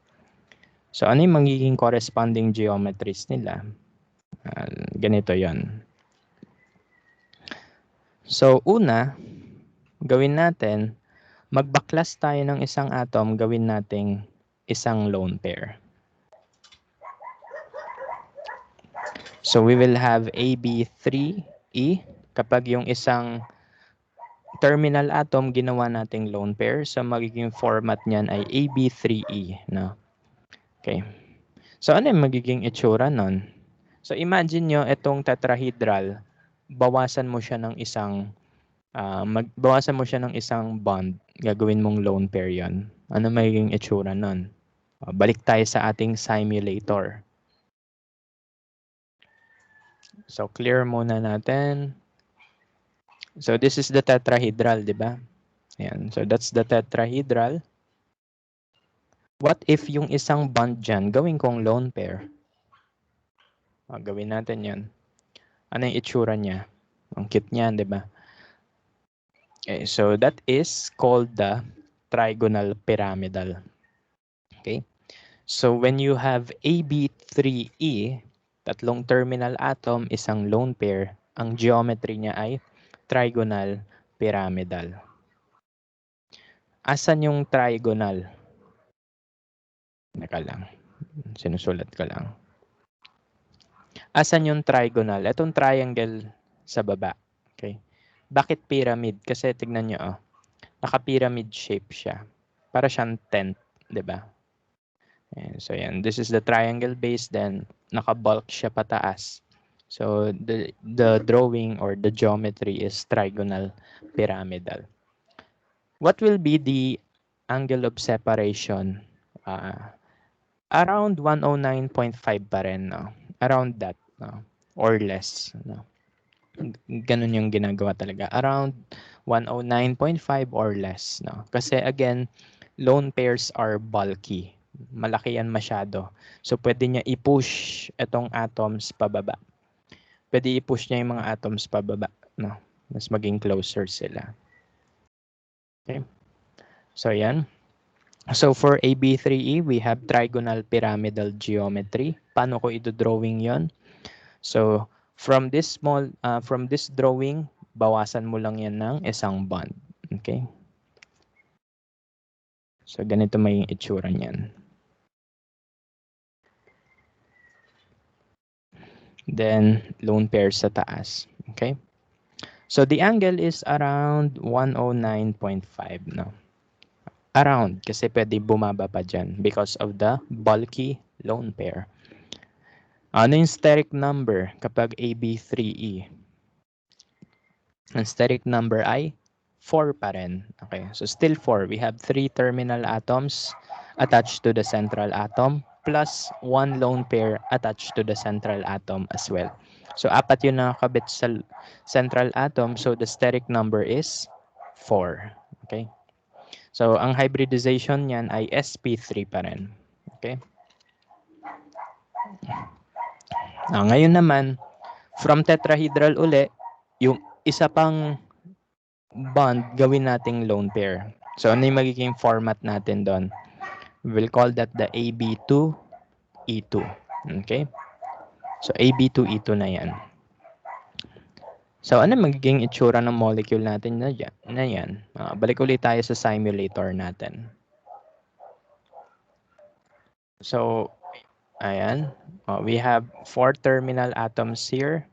So, ano yung magiging corresponding geometries nila? Ganito yon. So, una, gawin natin, magbaklas tayo ng isang atom, gawin nating isang lone pair. So we will have AB3E. Kapag yung isang terminal atom ginawa nating lone pair, so magiging format niyan ay AB3E. No? Okay. So ano yung magiging itsura nun? So imagine nyo itong tetrahedral, bawasan mo siya ng isang bawasan mo siya ng isang bond, gagawin mong lone pair yon. Ano magiging itsura nun? Balik tayo sa ating simulator. So clear muna natin. So this is the tetrahedral, di ba? Ayan. So that's the tetrahedral. What if yung isang bond dyan, gawin kong lone pair? Gawin natin yan. Ano yung itsura niya? Ang cute niyan, di ba? Okay, so that is called the Trigonal Pyramidal. Okay? So when you have AB3E, tatlong terminal atom, isang lone pair, ang geometry niya ay Trigonal Pyramidal. Asan yung trigonal? Teka lang. Sinusulat ko lang. Asan yung trigonal? Itong triangle sa baba. Okay. Bakit pyramid? Kasi tignan nyo, naka-pyramid shape siya. Para siyang tent, di ba? So yan, this is the triangle base, then naka-bulk siya pataas. So the drawing or the geometry is trigonal pyramidal. What will be the angle of separation? Around 109.5 pa rin, no? Around that, no? Or less, no? Ganun yung ginagawa talaga. Around 109.5 or less, no? Kasi again, lone pairs are bulky. Malaki yan masyado. So pwede niya i-push itong atoms pababa. Pwede i-push niya yung mga atoms pababa, no? Mas maging closer sila. Okay? So yan. So for AB3E, we have Trigonal Pyramidal geometry. Paano ko i-drawing yon? So from this drawing, bawasan mo lang yan ng isang bond. Okay? So ganito may itsura niyan. Then lone pairs sa taas. Okay? So the angle is around 109.5, no? Around, kasi pwede bumaba pa dyan because of the bulky lone pair. Ano yung steric number kapag AB3E? Ang steric number ay 4 pa rin. Okay, so still 4. We have 3 terminal atoms attached to the central atom plus 1 lone pair attached to the central atom as well. So apat yung nakakabit sa central atom, so the steric number is 4. Okay? So, ang hybridization niyan ay sp3 pa rin. Okay? Ngayon naman, from tetrahedral uli, yung isa pang bond gawin nating lone pair. So, ano yung magiging format natin doon? We'll call that the Ab2E2. Okay? So, Ab2E2 na yan. So, ano magiging itsura ng molecule natin na yan? Balik ulit tayo sa simulator natin. So, ayan. We have 4 terminal atoms here.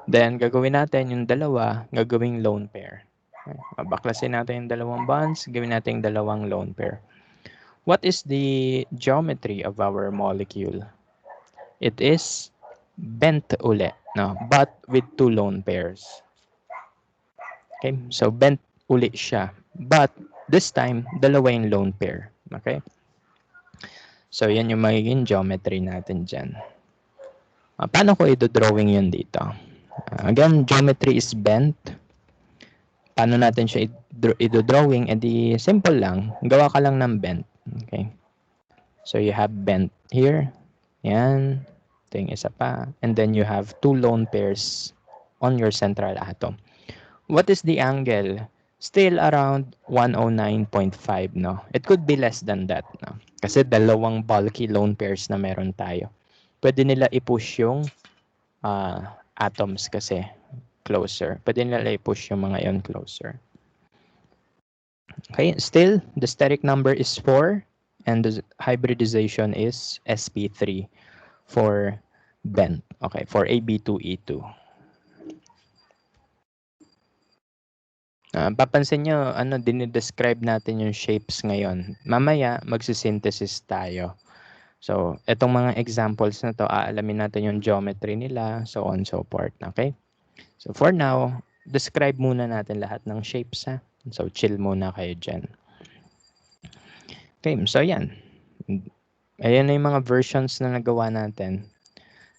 Then, gagawin natin yung dalawa, gagawing lone pair. Baklasin natin yung dalawang bonds, gawin natin yung dalawang lone pair. What is the geometry of our molecule? It is bent uli, no? But with 2 lone pairs. Okay, so bent uli siya. But this time, dalawa yung lone pair. Okay? So, yan yung magiging geometry natin dyan. Paano ko i-drawing yun dito? Again, geometry is bent. Paano natin siya i-drawing? Edi simple lang. Gawa ka lang ng bent. Okay? So, you have bent here. Yan. Ito yung isa pa. And then you have 2 lone pairs on your central atom. What is the angle? Still around 109.5, no? It could be less than that, no? Kasi dalawang bulky lone pairs na meron tayo. Pwede nila i-push yung atoms kasi closer. Pwede nila i-push yung mga yon closer. Okay, still, the steric number is 4 and the hybridization is sp3 for bent. Okay, for Ab2E2. Papansin nyo, dinidescribe natin yung shapes ngayon. Mamaya, magsisynthesis tayo. So, itong mga examples na to, aalamin natin yung geometry nila, so on so forth. Okay? So, for now, describe muna natin lahat ng shapes, ha? So, chill muna kayo dyan. Okay, so yan. Ayan na yung mga versions na nagawa natin.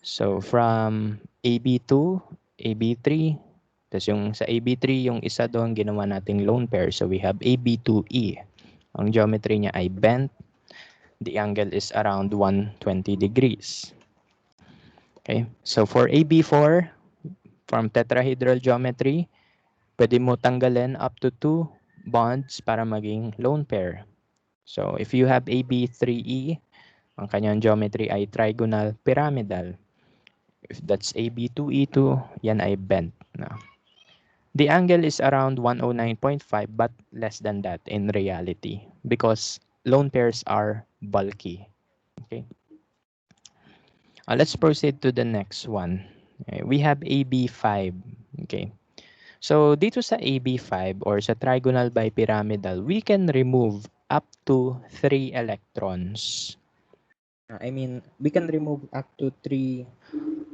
So, from AB2, AB3, tapos yung sa AB3, yung isa doon, ginawa nating lone pair. So, we have AB2E. Ang geometry niya ay bent. The angle is around 120 degrees. Okay, so for AB4, from tetrahedral geometry, pwede mo tanggalin up to 2 bonds para maging lone pair. So, if you have AB3E, ang kanyang geometry ay trigonal pyramidal. If that's AB2E2, yan ay bent. No? The angle is around 109.5 but less than that in reality because lone pairs are bulky. Okay. Let's proceed to the next one. Okay. We have AB5. Okay. So dito sa AB5 or sa trigonal bipyramidal, we can remove up to 3 electrons. We can remove up to 3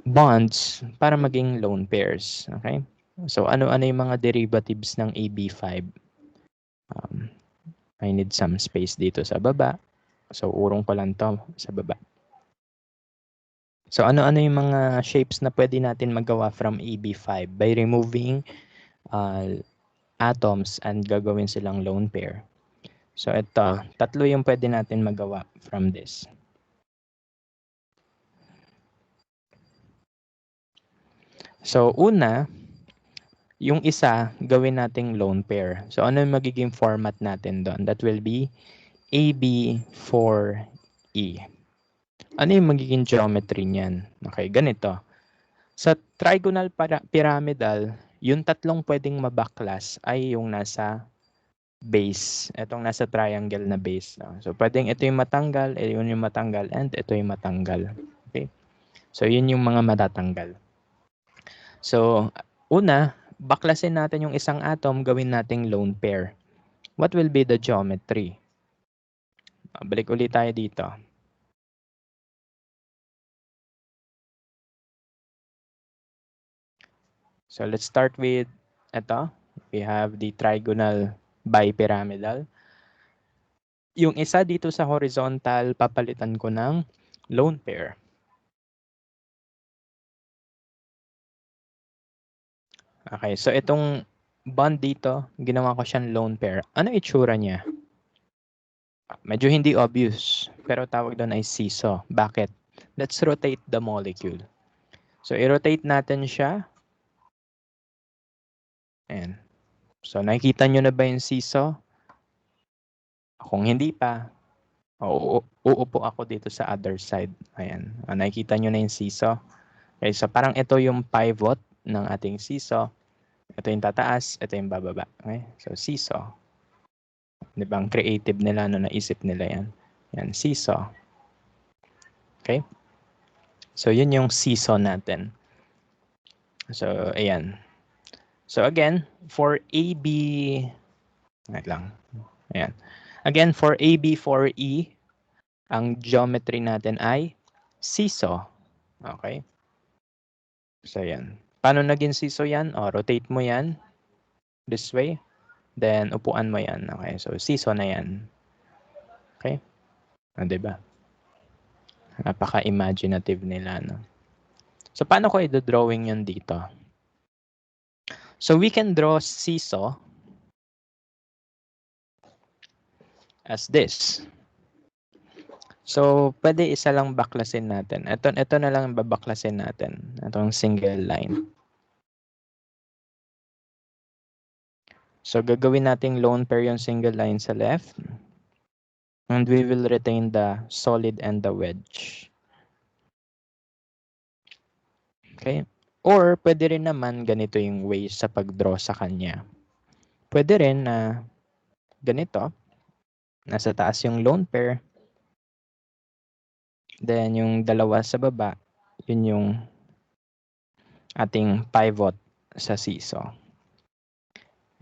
bonds para maging lone pairs. Okay? So, ano-ano yung mga derivatives ng AB5? I need some space dito sa baba. So, urong ko lang to sa baba. So, ano-ano yung mga shapes na pwede natin magawa from AB5 by removing atoms and gagawin silang lone pair. So, ito, tatlo yung pwede natin magawa from this. So, una, Yung isa, gawin nating lone pair. So, ano yung magiging format natin doon? That will be AB4E. Ano yung magiging geometry niyan? Okay, ganito. Sa trigonal pyramidal, yung tatlong pwedeng mabaklas ay yung nasa base. Itong nasa triangle na base. No? So, pwedeng ito yung matanggal, yun yung matanggal, and ito yung matanggal. Okay? So, yun yung mga matatanggal. So, una, baklasin natin yung isang atom, gawin nating lone pair. What will be the geometry? Balik ulit tayo dito. So, let's start with ito. We have the trigonal bipyramidal. Yung isa dito sa horizontal, papalitan ko ng lone pair. Okay, so itong bond dito, ginawa ko siyang lone pair. Ano itsura niya? Medyo hindi obvious, pero tawag doon ay seesaw. Bakit? Let's rotate the molecule. So, i-rotate natin siya. Ayan. So, nakikita nyo na ba yung seesaw? Kung hindi pa, uupo ako dito sa other side. Ayan. Nakikita nyo na yung seesaw. Okay, so parang ito yung pivot ng ating seesaw. Ito yung tataas, ito yung bababa. Okay? So, seesaw. Di ba? Ang creative nila, naisip nila yan. Yan, seesaw. Okay? So, yun yung seesaw natin. So, ayan. So, again, for AB... Wait lang. Ayan. Again, for AB4E, ang geometry natin ay seesaw. Okay? So, yan. Paano naging seesaw yan? Rotate mo yan this way. Then, upuan mo yan. Okay? So, seesaw na yan. Okay? Diba? Napaka-imaginative nila. No? So, paano ko i-drawing yun dito? So, we can draw seesaw as this. So, pwede isa lang baklasin natin. Ito na lang babaklasin natin. Itong single line. So, gagawin nating lone pair yung single line sa left. And we will retain the solid and the wedge. Okay? Or, pwede rin naman ganito yung way sa pag-draw sa kanya. Pwede rin na ganito. Nasa taas yung lone pair. Then, yung dalawa sa baba, yun yung ating pivot sa seesaw.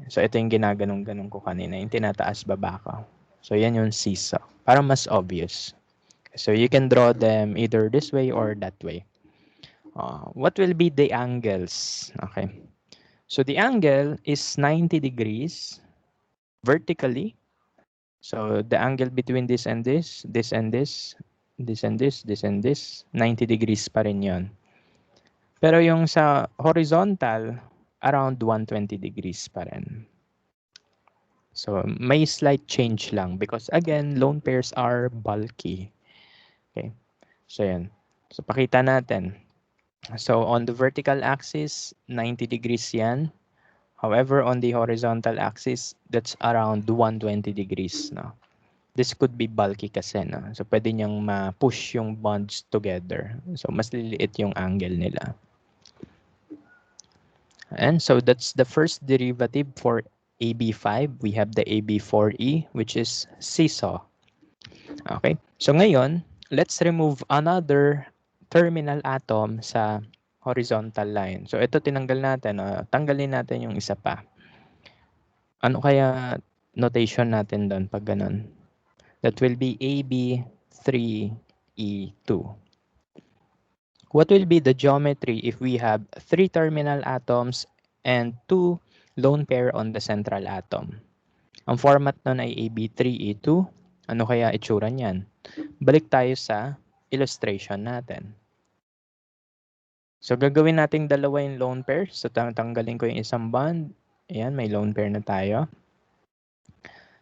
So, ito yung ginaganong-ganong ko kanina, yung tinataas baba ko. So, yan yung seesaw. Para mas obvious. So, you can draw them either this way or that way. What will be the angles? Okay. So, the angle is 90 degrees vertically. So, the angle between this and this, this and this, this and this, this and this, 90 degrees pa rin yun. Pero yung sa horizontal, around 120 degrees pa rin. So, may slight change lang because again, lone pairs are bulky. Okay. So, yan. So, pakita natin. So, on the vertical axis, 90 degrees yan. However, on the horizontal axis, that's around 120 degrees. No? This could be bulky kasi. No? So, pwede niyang ma-push yung bonds together. So, mas liliit yung angle nila. And so, that's the first derivative for AB5. We have the AB4E, which is seesaw. Okay? So, ngayon, let's remove another terminal atom sa horizontal line. So, ito tinanggal natin. Tanggalin natin yung isa pa. Ano kaya notation natin doon pag ganun? That will be AB3E2. What will be the geometry if we have 3 terminal atoms and 2 lone pair on the central atom? Ang format nun ay AB3E2. Ano kaya itsura niyan? Balik tayo sa illustration natin. So, gagawin nating dalawa yung lone pair. So, tanggalin ko yung isang bond. Ayan, may lone pair na tayo.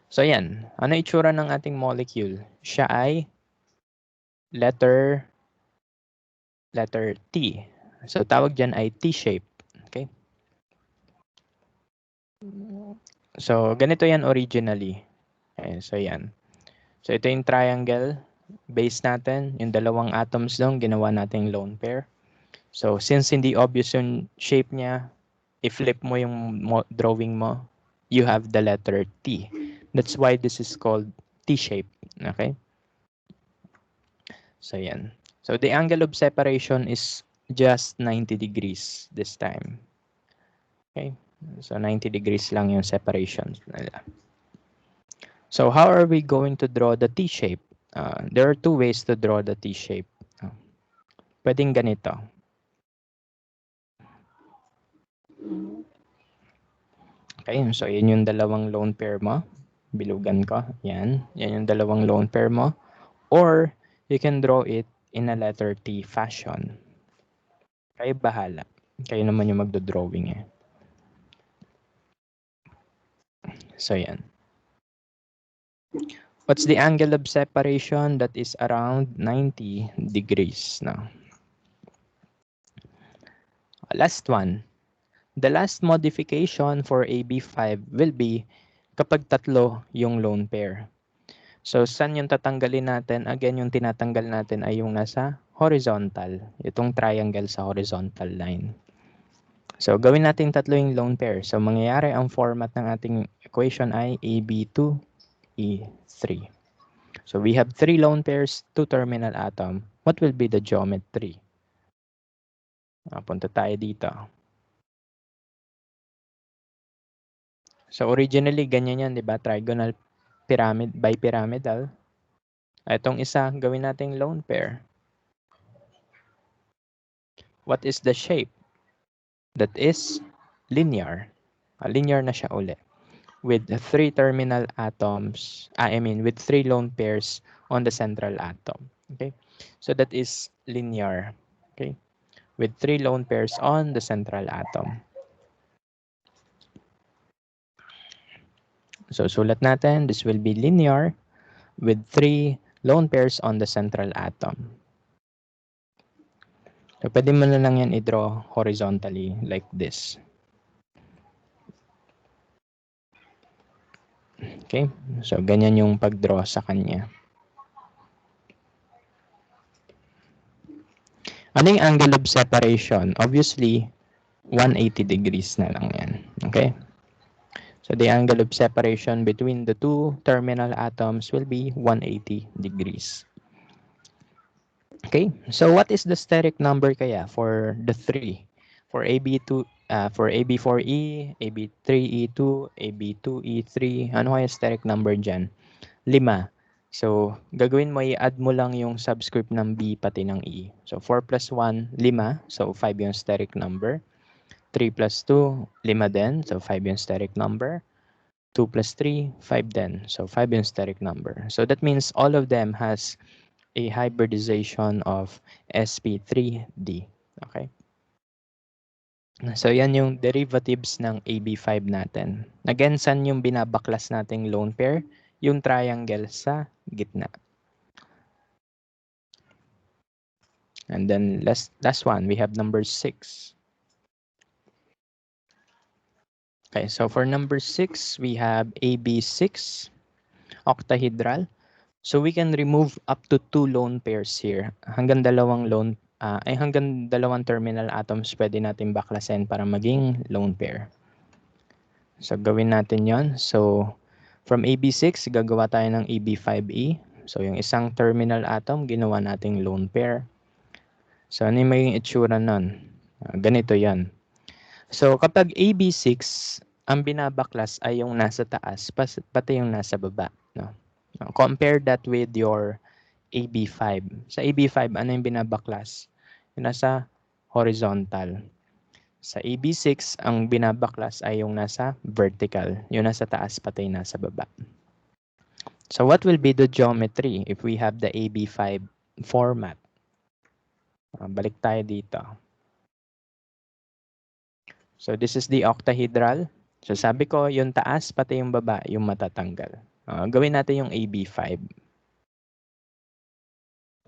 So, ayan. Ano itsura ng ating molecule? Siya ay letter T. So, tawag dyan ay T-shape. Okay? So, ganito yan originally. Okay, so yan. So, ito yung triangle base natin. Yung dalawang atoms doon, ginawa nating lone pair. So, since hindi obvious yung shape niya, i-flip mo yung drawing mo, you have the letter T. That's why this is called T-shape. Okay? So, yan. So, the angle of separation is just 90 degrees this time. Okay? So, 90 degrees lang yung separation nila. So, how are we going to draw the T-shape? There are two ways to draw the T-shape. Pwedeng ganito. Okay, so yun yung dalawang lone pair mo. Bilugan ko. Yan. Yan yung dalawang lone pair mo. Or, you can draw it in a letter T fashion. Kayo bahala. Kayo naman yung magdo-drawing eh. So, yan. What's the angle of separation? That is around 90 degrees now. Last one. The last modification for AB5 will be kapag tatlo yung lone pair. So, saan yung tatanggalin natin? Again, yung tinatanggal natin ay yung nasa horizontal. Itong triangle sa horizontal line. So, gawin natin tatlo yung lone pair. So, mangyayari ang format ng ating equation ay AB2E3. So, we have three lone pairs, two terminal atom. What will be the geometry? Punta tayo dito. So, originally, ganyan yan, di ba? Trigonal Bipyramidal. Itong isa, gawin nating lone pair. What is the shape? That is linear. Linear na siya uli. With three terminal atoms, with three lone pairs on the central atom. Okay? So that is linear. Okay? With three lone pairs on the central atom. So sulat natin, this will be linear with three lone pairs on the central atom. So pwede mo na lang yan i-draw horizontally like this. Okay? So ganyan yung pag-draw sa kanya. Ano yung angle of separation? Obviously, 180 degrees na lang yan. Okay? So the angle of separation between the two terminal atoms will be 180 degrees. Okay? So what is the steric number kaya for the three? For AB4E, AB3E2, AB2E3, ano kaya steric number dyan? 5. So, gagawin mo, i-add mo lang yung subscript ng B pati ng E. So, 4 plus 1, 5. So, 5 yung steric number. 3 plus 2, 5 din. So, 5 yung steric number. 2 plus 3, 5 din. So, 5 yung steric number. So, that means all of them has a hybridization of sp3d. Okay? So, yan yung derivatives ng AB5 natin. Again, saan yung binabaklas nating lone pair? Yung triangle sa gitna. And then last one, we have number 6. Okay, so for number 6, we have Ab6 Octahedral. So we can remove up to 2 lone pairs here. Hanggang dalawang terminal atoms pwede natin baklasin para maging lone pair. So gawin natin yon. So from AB6, gagawa tayo ng AB5E. So yung isang terminal atom, ginawa nating lone pair. So ano yung maging itsura nun? Ganito yan. So kapag AB6, ang binabaklas ay yung nasa taas, pati yung nasa baba. No? Compare that with your AB5. Sa AB5, ano yung binabaklas? Yung nasa horizontal. Sa AB6, ang binabaklas ay yung nasa vertical. Yung nasa taas, pati yung nasa baba. So what will be the geometry if we have the AB5 format? Balik tayo dito. So this is the octahedral. So sabi ko, yung taas pati yung baba, yung matatanggal. Gawin natin yung AB5.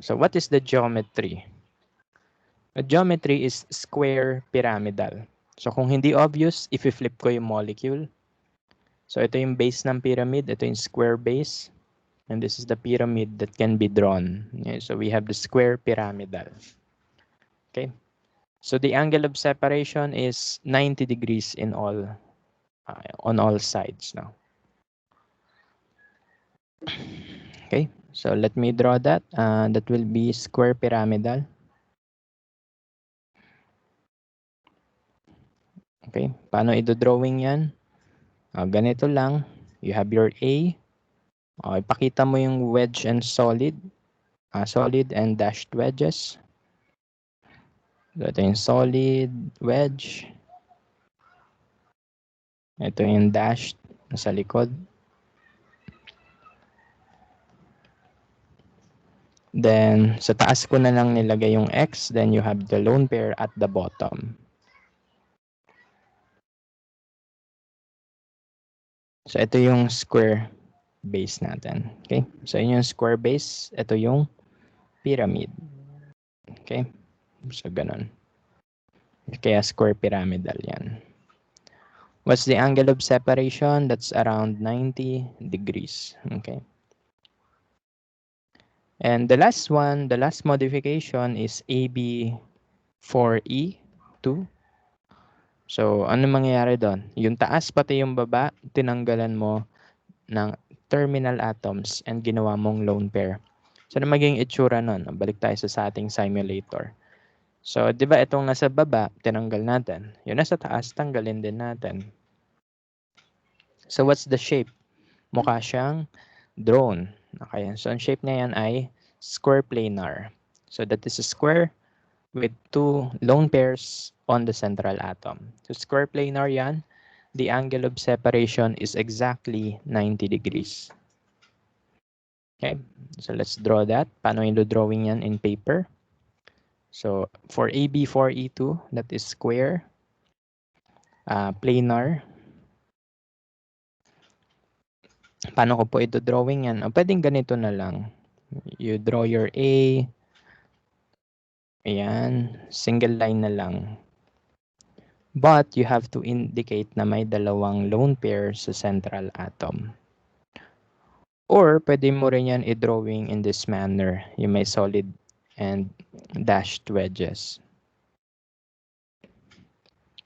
So what is the geometry? The geometry is square pyramidal. So kung hindi obvious, if i-flip ko yung molecule, So ito yung base ng pyramid, ito yung square base, and this is the pyramid that can be drawn. Okay, so we have the square pyramidal. Okay, so the angle of separation is 90 degrees in all on all sides now. Okay, so let me draw that. That will be square pyramidal. Okay, paano i-drawing yan? Ganito lang. You have your A. Ipakita mo yung wedge and solid. Solid and dashed wedges. So, ito yung solid wedge. Ito yung dashed sa likod. Then, sa taas ko na lang nilagay yung X. Then, you have the lone pair at the bottom. So, ito yung square base natin. Okay? So, yun yung square base. Ito yung pyramid. Okay? So, ganun. Kaya square pyramidal yan. What's the angle of separation? That's around 90 degrees. Okay? And the last one, the last modification is AB4E2. So, ano mangyayari doon? Yung taas pati yung baba, tinanggalan mo ng terminal atoms and ginawa mong lone pair. So, ano maging itsura nun? Balik tayo sa ating simulator. So, di ba itong nasa baba, tinanggal natin. Yung nasa taas, tanggalin din natin. So, what's the shape? Mukha siyang drone. Okay, so ang shape niya yan ay square planar. So, that is a square with two lone pairs on the central atom. So square planar yan, the angle of separation is exactly 90 degrees. Okay, so let's draw that. Paano yung drawing yan in paper? So for AB4E2, that is square, planar. Paano ko po ito drawing yan? Pwedeng ganito na lang. You draw your A. Ayan, single line na lang. But you have to indicate na may dalawang lone pair sa central atom. Or pwede mo rin yan i-drawing in this manner, yung may solid and dashed wedges.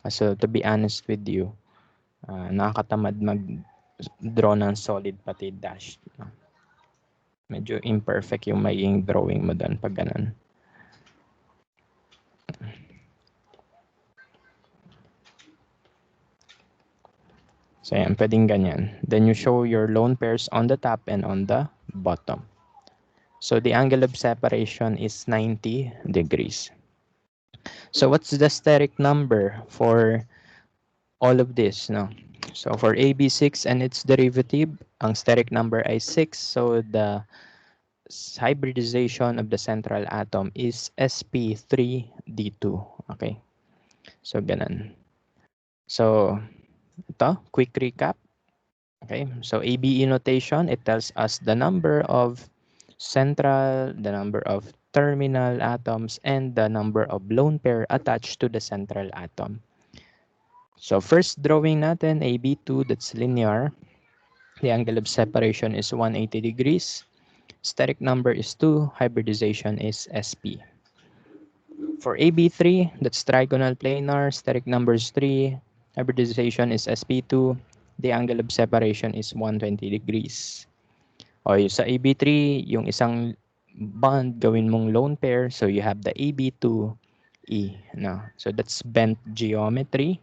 So to be honest with you, nakakatamad mag-draw ng solid pati dashed. Medyo imperfect yung magiging drawing mo doon pag ganun. So yan, pwedeng ganyan. Then you show your lone pairs on the top and on the bottom. So the angle of separation is 90 degrees. So what's the steric number for all of this? No? So for AB6 and its derivative, ang steric number ay 6. So the hybridization of the central atom is sp3d2. Okay. So ganun. So ito, quick recap. Okay. So ABE notation, it tells us the number of central, the number of terminal atoms, and the number of lone pair attached to the central atom. So first drawing natin, AB2, that's linear. The angle of separation is 180 degrees. Steric number is 2. Hybridization is sp. For AB3, that's trigonal planar. Steric number is 3. Hybridization is sp2. The angle of separation is 120 degrees. O sa AB3, yung isang bond, gawin mong lone pair. So you have the AB2E. No? So that's bent geometry.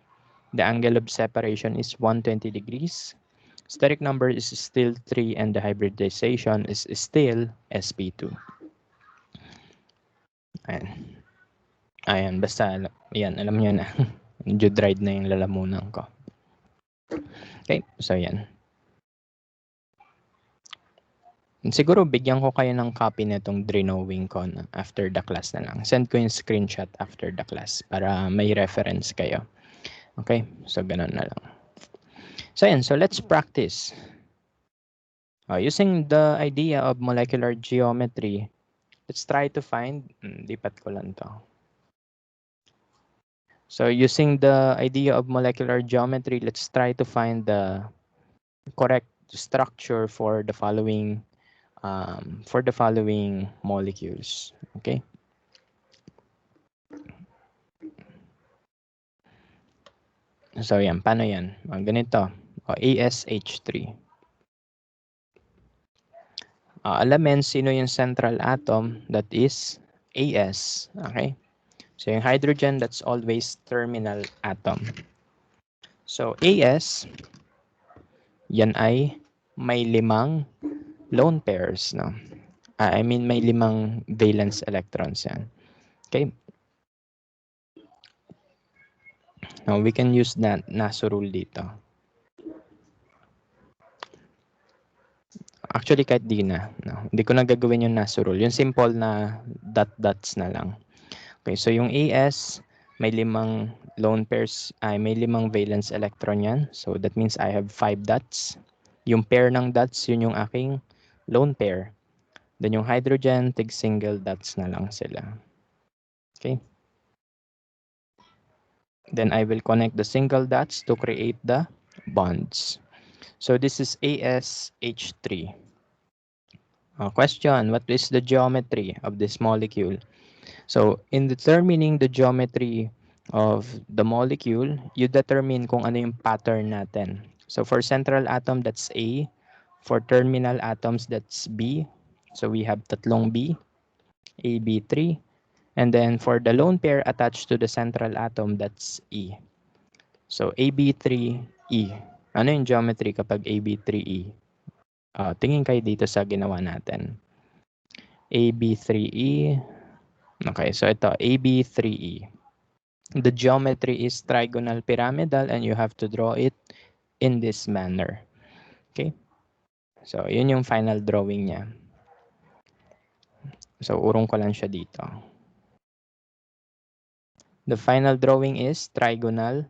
The angle of separation is 120 degrees. Steric number is still 3 and the hybridization is still sp2. Ayan. Ayan, basta, ayan, alam nyo na. Medyo dried na yung lalamunan ko. Okay, so yan. Siguro bigyan ko kayo ng copy nitong drawing ko after the class na lang. Send ko yung screenshot after the class para may reference kayo. Okay, so ganun na lang. So yan, so let's practice. Using the idea of molecular geometry, let's try to find, lipat ko lang to. So using the idea of molecular geometry, let's try to find the correct structure for the following molecules. Okay? So yan, paano yan? Ganito, ASH3. Alamin sino yung central atom, that is AS. Okay? So yung hydrogen, that's always terminal atom. So AS, yan ay may 5 lone pairs, no? I mean may 5 valence electrons yan. Okay? Now we can use that NASO rule dito. Actually, kahit di na. No? Hindi ko na gagawin yung NASO rule. Yung simple na dot-dots na lang. Okay, so yung AS, may 5 lone pairs, ay may 5 valence electron yan. So that means I have 5 dots. Yung pair ng dots, yun yung aking lone pair. Then yung hydrogen, single dots na lang sila. Okay. Then I will connect the single dots to create the bonds. So this is ASH3. Question, what is the geometry of this molecule? So in determining the geometry of the molecule, you determine kung ano yung pattern natin. So for central atom, that's A. For terminal atoms, that's B. So we have tatlong B, AB3. And then for the lone pair attached to the central atom, that's E. So AB3E. Ano yung geometry kapag AB3E? Tingin kayo dito sa ginawa natin. AB3E. Okay, so ito, AB3E. The geometry is trigonal pyramidal and you have to draw it in this manner. Okay? So, yun yung final drawing niya. So, urong ko lang siya dito. The final drawing is trigonal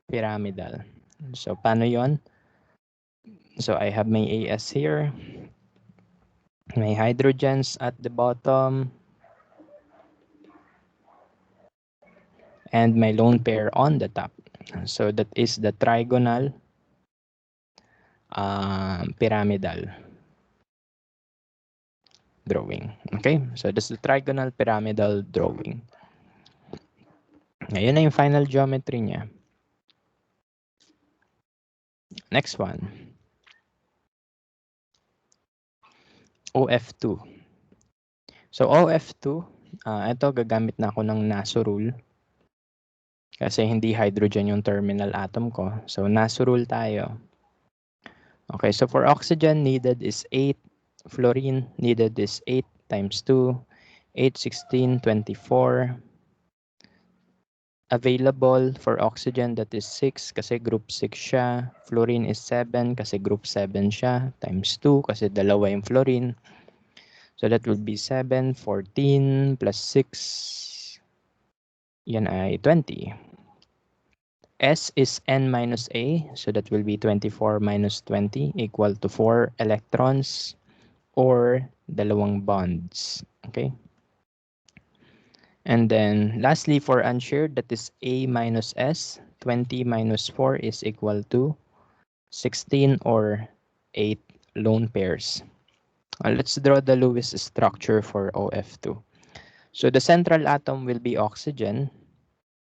pyramidal. So, paano yon? So, I have my AS here. My hydrogens at the bottom. And my lone pair on the top. So, that is the trigonal pyramidal drawing. Okay? So, this is the trigonal pyramidal drawing. Ngayon na yung final geometry niya. Next one. OF2. So, OF2, ito gagamit na ako ng NASO rule. Kasi hindi hydrogen yung terminal atom ko. So, NASO rule tayo. Okay, so for oxygen, needed is 8. Fluorine, needed is 8 times 2. 8, 16, 24. Available for oxygen, that is 6 kasi group 6 siya. Fluorine is 7 kasi group 7 siya. Times 2 kasi dalawa yung fluorine. So that would be 7, 14 plus 6. Yan ay 20. S is N minus A. So that will be 24 minus 20 equal to 4 electrons or dalawang bonds. Okay. And then lastly for unshared, that is A minus S. 20 minus 4 is equal to 16 or 8 lone pairs. Let's draw the Lewis structure for OF2. So the central atom will be oxygen.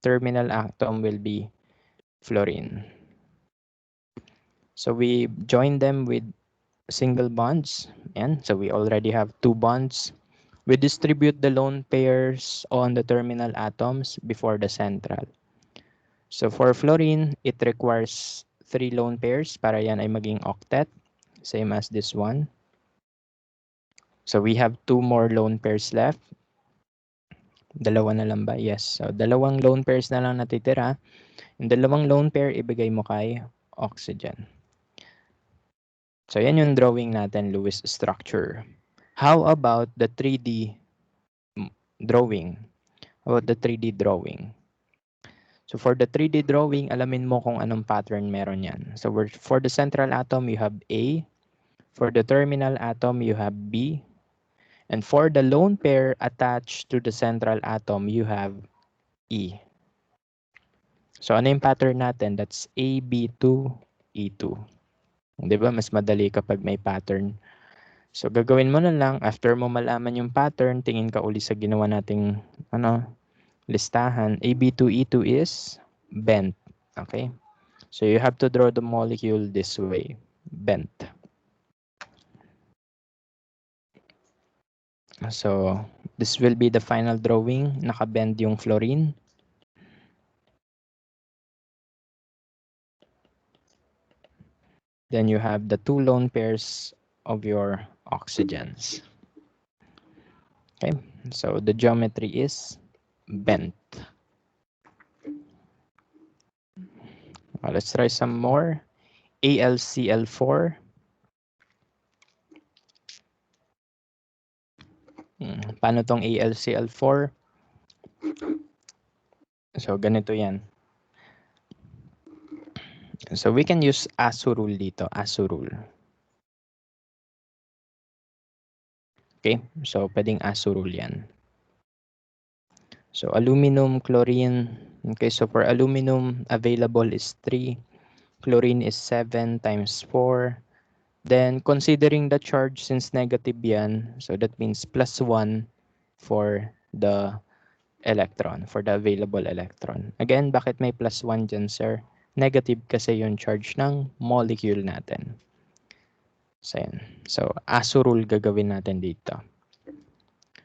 Terminal atom will be fluorine. So we join them with single bonds. And so we already have 2 bonds. We distribute the lone pairs on the terminal atoms before the central. So for fluorine, it requires 3 lone pairs para yan ay maging octet. Same as this one. So we have 2 more lone pairs left. Dalawa na lang ba? Yes. So dalawang lone pairs na lang natitira. Yung dalawang lone pair, ibigay mo kay oxygen. So yan yung drawing natin, Lewis structure. How about the 3D drawing? How about the 3D drawing? So for the 3D drawing, alamin mo kung anong pattern meron yan. So for the central atom, you have A. For the terminal atom, you have B. And for the lone pair attached to the central atom, you have E. So ano yung pattern natin? That's AB2, E2. 'Di ba mas madali kapag may pattern. So gagawin mo na lang after mo malaman yung pattern, tingin ka uli sa ginawa nating listahan. AB2E2 is bent. Okay? So you have to draw the molecule this way, bent. So this will be the final drawing, nakabend yung fluorine. Then you have the two lone pairs of your oxygens. Okay, so the geometry is bent. Let's try some more. AlCl4. Paano tong AlCl4? So ganito yan. So we can use ASO rule dito, ASO rule. Okay, so pwedeng ASO rule yan. So aluminum, chlorine. Okay, so for aluminum, available is 3. Chlorine is 7 times 4. Then considering the charge, since negative yan, so that means +1 for the electron, for the available electron. Again, bakit may +1 dyan, sir? Negative kasi yung charge ng molecule natin. So, yan. So, ASO rule gagawin natin dito.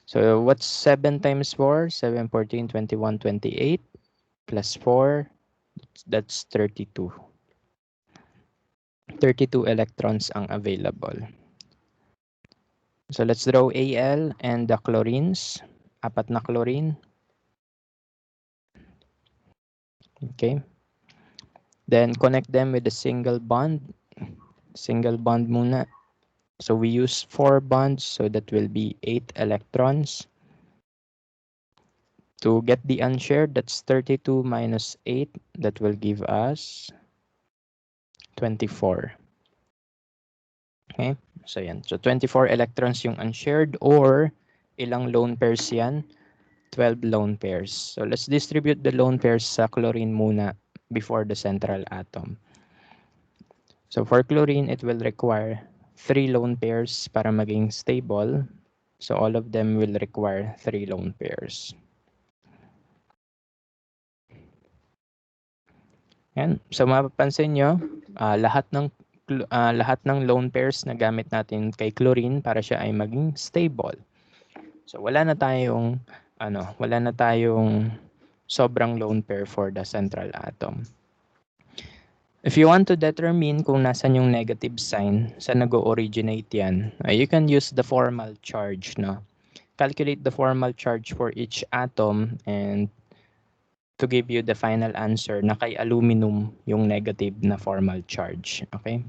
So, what's 7 times 4? 7, 14, 21, 28. Plus 4, that's 32. 32 electrons ang available. So, let's draw Al and the chlorines. 4 na chlorine. Okay. Then, connect them with a single bond. Single bond muna. So, we use 4 bonds, so that will be 8 electrons. To get the unshared, that's 32 minus 8. That will give us 24. Okay, so yan. So 24 electrons yung unshared, or ilang lone pairs yan? 12 lone pairs. So let's distribute the lone pairs sa chlorine muna before the central atom. So for chlorine, it will require 3 lone pairs para maging stable. So all of them will require 3 lone pairs. Yan. So mapapansin nyo, lahat ng lone pairs na gamit natin kay chlorine para siya ay maging stable. So wala na tayong sobrang lone pair for the central atom. If you want to determine kung nasan yung negative sign, saan nag-originate yan, you can use the formal charge, no? Calculate the formal charge for each atom and to give you the final answer na kay aluminum yung negative na formal charge. Okay?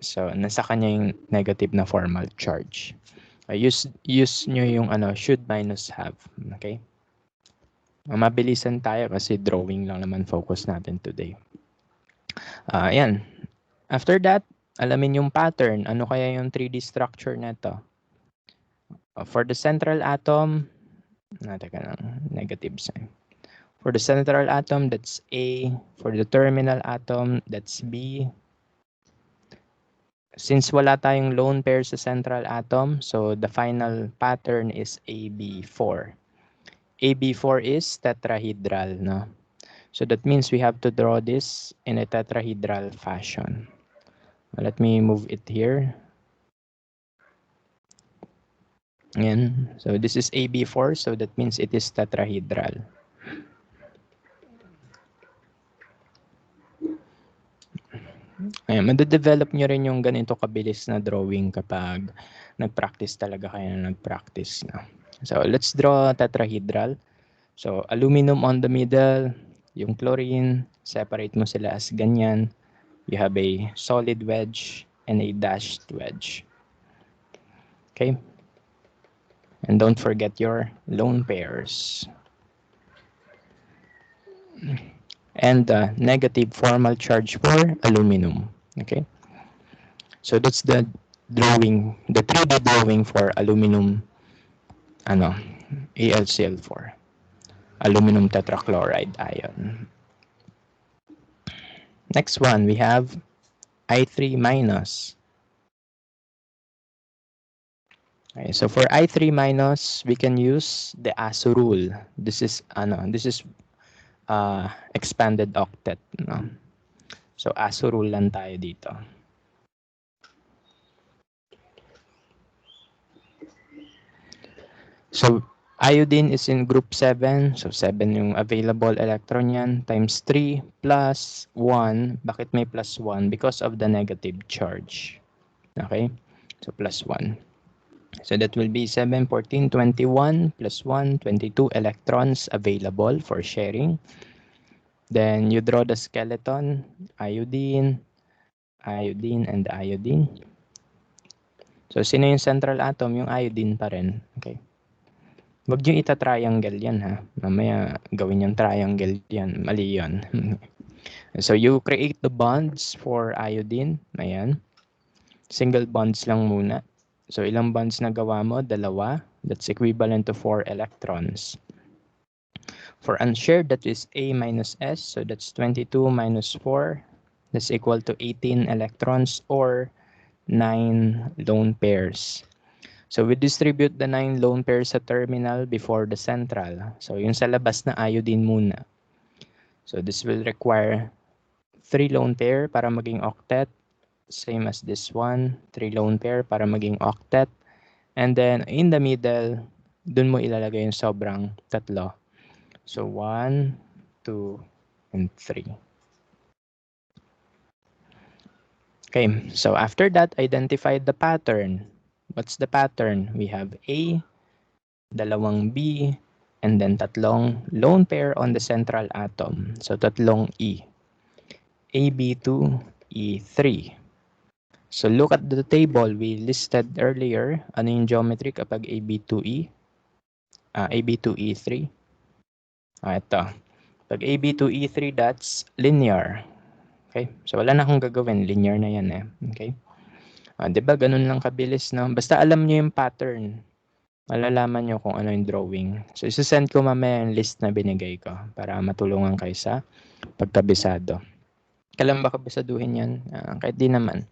So, nasa kanya yung negative na formal charge. Use nyo yung should minus have. Okay? Mabilisan tayo kasi drawing lang naman focus natin today. Ayan. After that, alamin yung pattern. Ano kaya yung 3D structure nito? For the central atom, negative sign. For the central atom, that's A. For the terminal atom, that's B. Since wala tayong lone pair sa central atom, so the final pattern is AB4. AB4 is tetrahedral, no? So that means we have to draw this in a tetrahedral fashion. Let me move it here. Ayan. So this is AB4, so that means it is tetrahedral. Ayan, madadevelop nyo rin yung ganito kabilis na drawing kapag nag-practice talaga kayo na nag-practice. No? So let's draw tetrahedral. So aluminum on the middle, yung chlorine, separate mo sila as ganyan. You have a solid wedge and a dashed wedge. Okay? And don't forget your lone pairs. And the negative formal charge for aluminum. Okay? So that's the drawing, the 3D drawing for aluminum, AlCl4. Aluminum tetrachloride ion. Next one, we have I3 minus. Okay, so for I3 minus, we can use the ASO rule. This is expanded octet, no? So ASO rule lang tayo dito. So iodine is in group 7. So 7 yung available electron yan times 3 plus 1. Bakit may plus 1? Because of the negative charge. Okay? So plus 1. So that will be 7, 14, 21 plus 1, 22 electrons available for sharing. Then you draw the skeleton, iodine, iodine, and iodine. So sino yung central atom? Yung iodine pa rin. Okay. Huwag nyo ita-triangle yan ha. Mamaya gawin yung triangle yan. Mali yun. So you create the bonds for iodine. Ayan. Single bonds lang muna. So ilang bonds na gawa mo? Dalawa. That's equivalent to 4 electrons. For unshared, that is A minus S. So that's 22 minus 4. That's equal to 18 electrons or 9 lone pairs. So we distribute the 9 lone pairs sa terminal before the central. So yung sa labas na iodine muna. So this will require 3 lone pair para maging octet. Same as this one. 3 lone pair para maging octet. And then in the middle, dun mo ilalagay yung sobrang tatlo. So 1, 2, and 3. Okay, so after that, identify the pattern. What's the pattern? We have A, dalawang B, and then tatlong lone pair on the central atom. So tatlong E. AB2, E3. So look at the table we listed earlier. Ano yung geometry kapag AB2E? AB2E3. Ito. Pag AB2E3, that's linear. Okay? So wala na akong gagawin. Linear na yan eh. Okay? Diba ganun lang kabilis, no? Basta alam nyo yung pattern. Malalaman nyo kung ano yung drawing. So isasend ko mamaya yung list na binigay ko para matulungan kayo sa pagkabisado. Kailan ba kabisaduhin yan? Kahit di naman.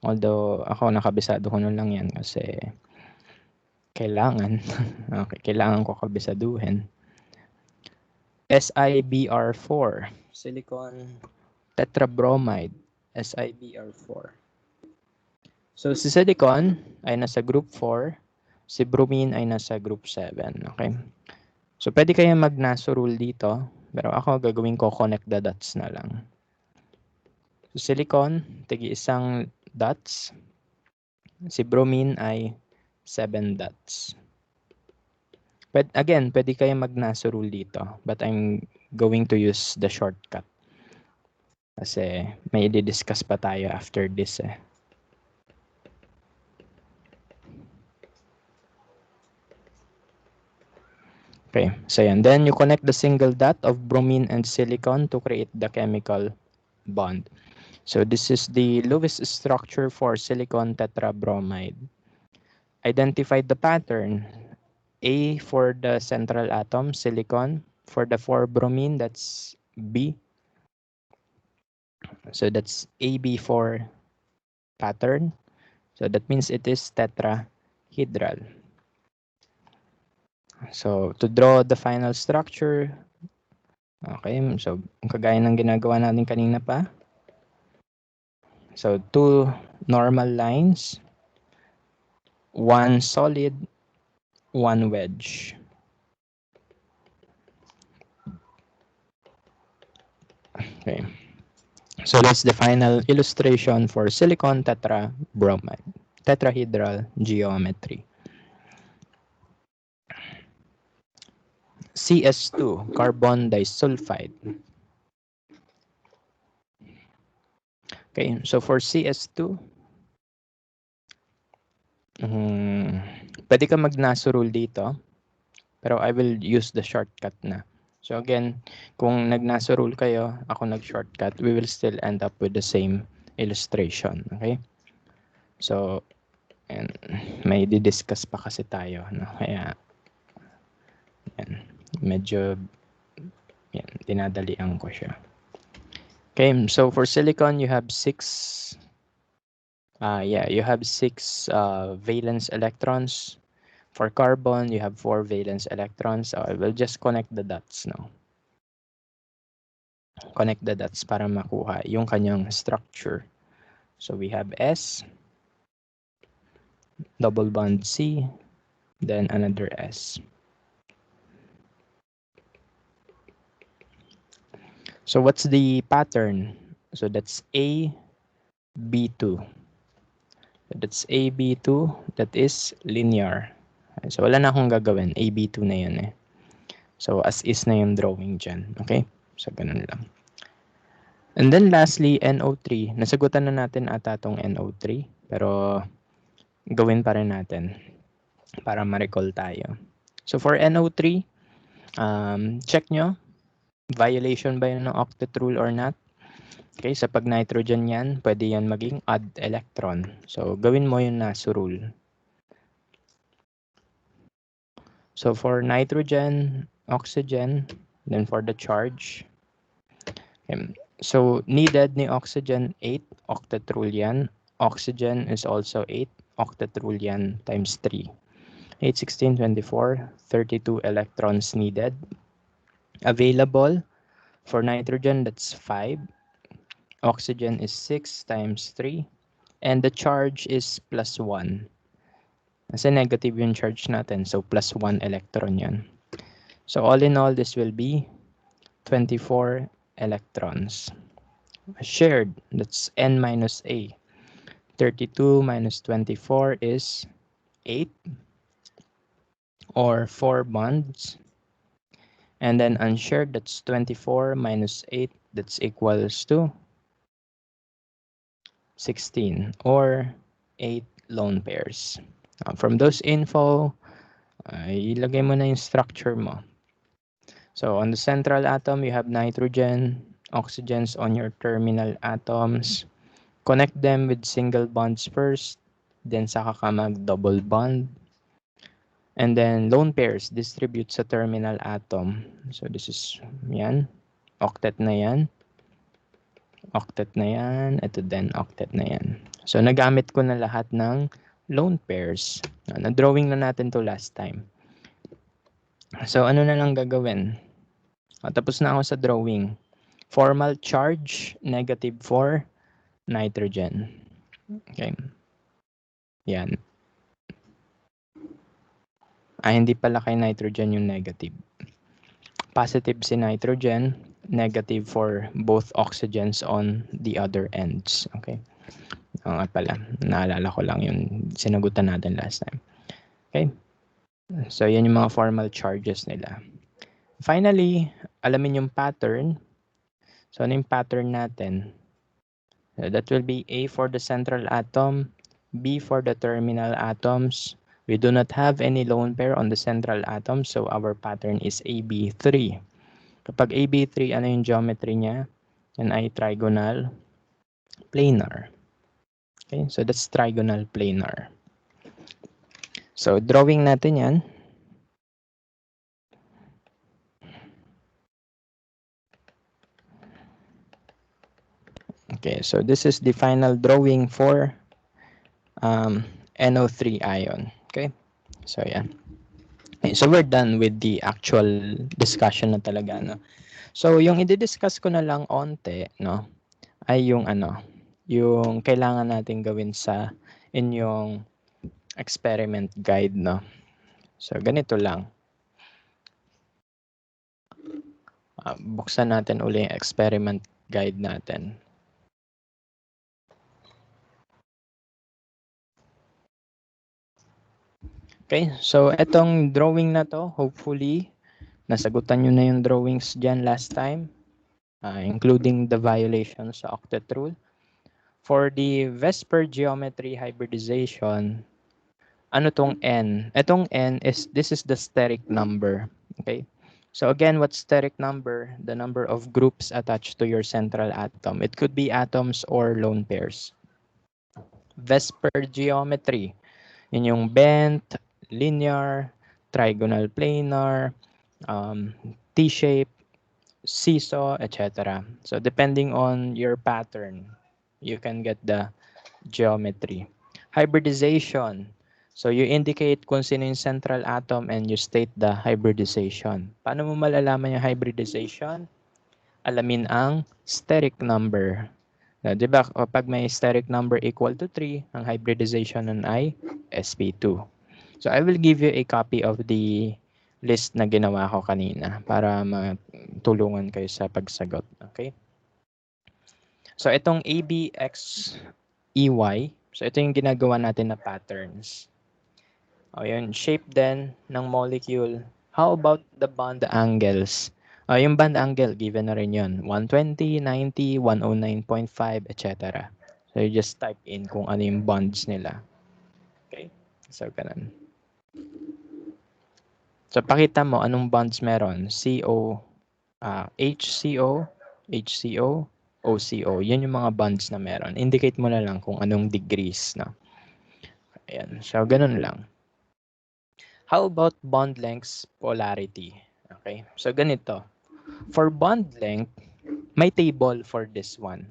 Although ako nakabisado ko na lang yan kasi kailangan. Okay, kailangan ko kabisaduhin. SiBr4. Silicon tetrabromide. SiBr4. So si silicon ay nasa group 4. Si bromine ay nasa group 7. Okay? So pwede kayo mag-NASO rule dito. Pero ako gagawin ko connect the dots na lang. So silicon, tigi isang dots. Si bromine ay 7 dots. But again, pwede kayo mag-NASO rule dito. But I'm going to use the shortcut. Kasi may i-discuss pa tayo after this eh. Okay, so yan. Then you connect the single dot of bromine and silicon to create the chemical bond. So this is the Lewis structure for silicon tetrabromide. Identify the pattern. A for the central atom, silicon. For the 4-bromine, that's B. So that's AB4 pattern. So that means it is tetrahedral. So to draw the final structure, okay, so kagaya ng ginagawa natin kanina pa. So 2 normal lines, 1 solid, 1 wedge. Okay. So that's the final illustration for silicon tetrabromide, tetrahedral geometry. CS2, carbon disulfide. Okay, so for CS2, pwede ka mag-NASO rule dito, pero I will use the shortcut na. So again, kung nag-NASO rule kayo, ako nag-shortcut, we will still end up with the same illustration. Okay? So, and may di-discuss pa kasi tayo. No? Kaya, yan, medyo yan, dinadalian ko siya. Okay, so for silicon, you have 6 Yeah, you have 6 valence electrons. For carbon, you have 4 valence electrons. So I will just connect the dots now. Connect the dots para makuha yung kanyang structure. So we have S, double bond C, then another S. So what's the pattern? So that's AB2. That's AB2, that is linear. So wala na akong gagawin, AB2 na yun eh. So as is na yung drawing dyan. Okay? So ganun lang. And then lastly, NO3. Nasagutan na natin ata tong NO3. Pero gawin pa rin natin para ma-recall tayo. So for NO3, check nyo. Violation ba yun ng octet rule or not? Okay, sa pag nitrogen yan, pwede yan maging odd electron. So gawin mo yung nasa rule. So for nitrogen, oxygen, then for the charge, okay. So needed ni oxygen 8 octet rule yan. Oxygen is also 8 octet rule yan times 3. 8, 16, 24, 32 electrons needed. Available for nitrogen, that's 5. Oxygen is 6 times 3. And the charge is plus 1. Kasi negative yung charge natin, so plus 1 electron yan. So all in all, this will be 24 electrons. Shared, that's N minus A. 32 minus 24 is 8, or 4 bonds. And then unshared, that's 24 minus 8, that's equals to 16, or 8 lone pairs. From those info, ilagay mo na yung structure mo. So on the central atom, you have nitrogen, oxygens on your terminal atoms. Connect them with single bonds first, then saka ka mag-double bond. And then lone pairs distribute sa terminal atom. So this is yan. Octet na yan. Octet na yan. Ito din, octet na yan. So nagamit ko na lahat ng lone pairs. Na-drawing na natin to last time. So ano na lang gagawin? Tapos na ako sa drawing. Formal charge, negative for nitrogen. Okay. Yan. Hindi pala kay nitrogen yung negative. Positive si nitrogen, negative for both oxygens on the other ends. Okay. Nga pala. Naalala ko lang yung sinagutan natin last time. Okay. So, yan yung mga formal charges nila. Finally, aluminium pattern. So, ano yung pattern natin? That will be A for the central atom, B for the terminal atoms. We do not have any lone pair on the central atom, so our pattern is AB3. Kapag AB3, ano yung geometry niya? Yan ay trigonal planar. Okay, so that's trigonal planar. So, drawing natin yan. Okay, so this is the final drawing for NO3 ion. Okay, so yan. Okay, so we're done with the actual discussion na talaga, no? So, yung i-discuss ko na lang onte, no, ay yung yung kailangan natin gawin sa inyong experiment guide, no. So, ganito lang. Buksan natin uli yung experiment guide natin. Okay, so etong drawing na to, hopefully, nasagutan nyo na yung drawings dyan last time, including the violations sa octet rule. For the Vesper geometry hybridization, ano tong N? Etong N is, this is the steric number. Okay, so again, what's steric number? The number of groups attached to your central atom. It could be atoms or lone pairs. Vesper geometry, yun yung bent, linear, trigonal planar, T-shape, seesaw, etc. So depending on your pattern, you can get the geometry. Hybridization. So you indicate kung sino yung central atom and you state the hybridization. Paano mo malalaman yung hybridization? Alamin ang steric number. Di ba, pag may steric number equal to 3, ang hybridization nun ay sp2. So I will give you a copy of the list na ginawa ko kanina para matulungan kayo sa pagsagot. Okay? So itong Ab6 so ito yung ginagawa natin na patterns. O yun, shape din ng molecule. How about the bond angles? Yung bond angle, given na rin yun. 120, 90, 109.5, etc. So you just type in kung ano yung bonds nila. Okay? So ganun. So pakita mo anong bonds meron. HCO, HCO, OCO. Yan yung mga bonds na meron. Indicate mo na lang kung anong degrees. No? Ayan. So ganun lang. How about bond lengths polarity? Okay. So ganito. For bond length, may table for this one.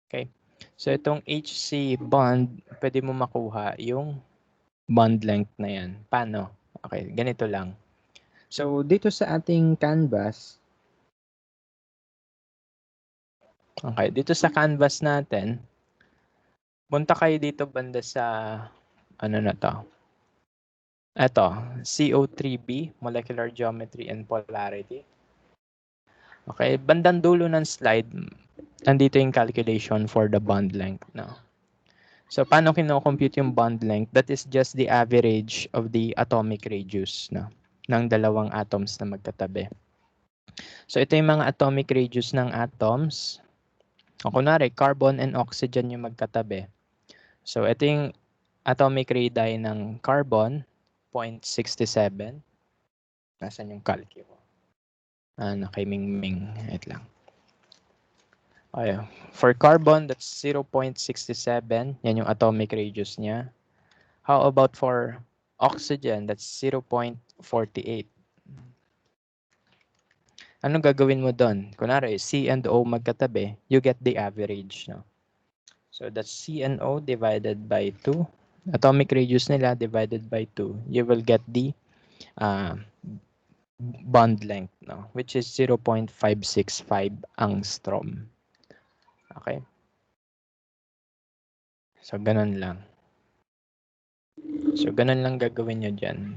Okay. So itong HC bond, pwede mo makuha yung bond length na yan. Paano? Okay, ganito lang. So dito sa ating canvas, okay, dito sa canvas natin, punta kayo dito banda sa, ano na to? Ito, CO3b, Molecular Geometry and Polarity. Okay, bandang dulo ng slide, nandito yung calculation for the bond length. No? So, paano kino-compute yung bond length? That is just the average of the atomic radius no? Ng dalawang atoms na magkatabi. So, ito yung mga atomic radius ng atoms. O kunwari, carbon and oxygen yung magkatabi. So, ito yung atomic radii ng carbon, 0.67. Nasaan yung calc ko? Nakimingming. Wait lang. Okay. For carbon, that's 0.67. Yan yung atomic radius niya. How about for oxygen? That's 0.48. Anong gagawin mo doon? Kunwari, C and O magkatabi, you get the average. No? So that's C and O divided by 2. Atomic radius nila divided by 2. You will get the bond length, no? Which is 0.565 angstrom. Okay? So, ganun lang. So, ganun lang gagawin nyo dyan.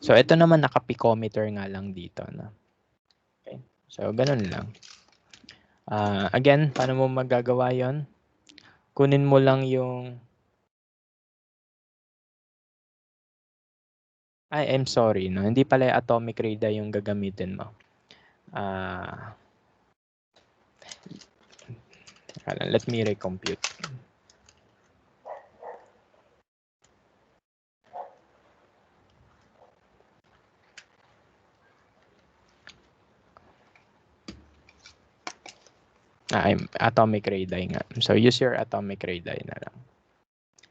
So, ito naman naka-picometer nga lang dito. No? Okay? So, ganun lang. Again, paano mo magagawa yon? Kunin mo lang yung... I'm sorry. No? Hindi pala yung atomic radii yung gagamitin mo. Let me recompute. Atomic radii nga. So, use your atomic radii na lang.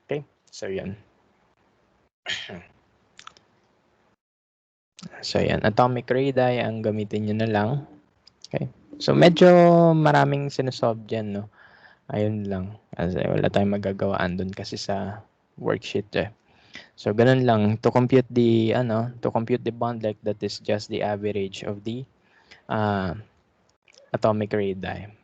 Okay? So, yan. So, yan. Atomic radii ang gamitin nyo na lang. Okay? So, medyo maraming sinasolve dyan, no? Ayun lang. Kasi wala tayong magagawaan dun kasi sa worksheet, eh. So, ganun lang. To compute the bond length, that is just the average of the atomic radii.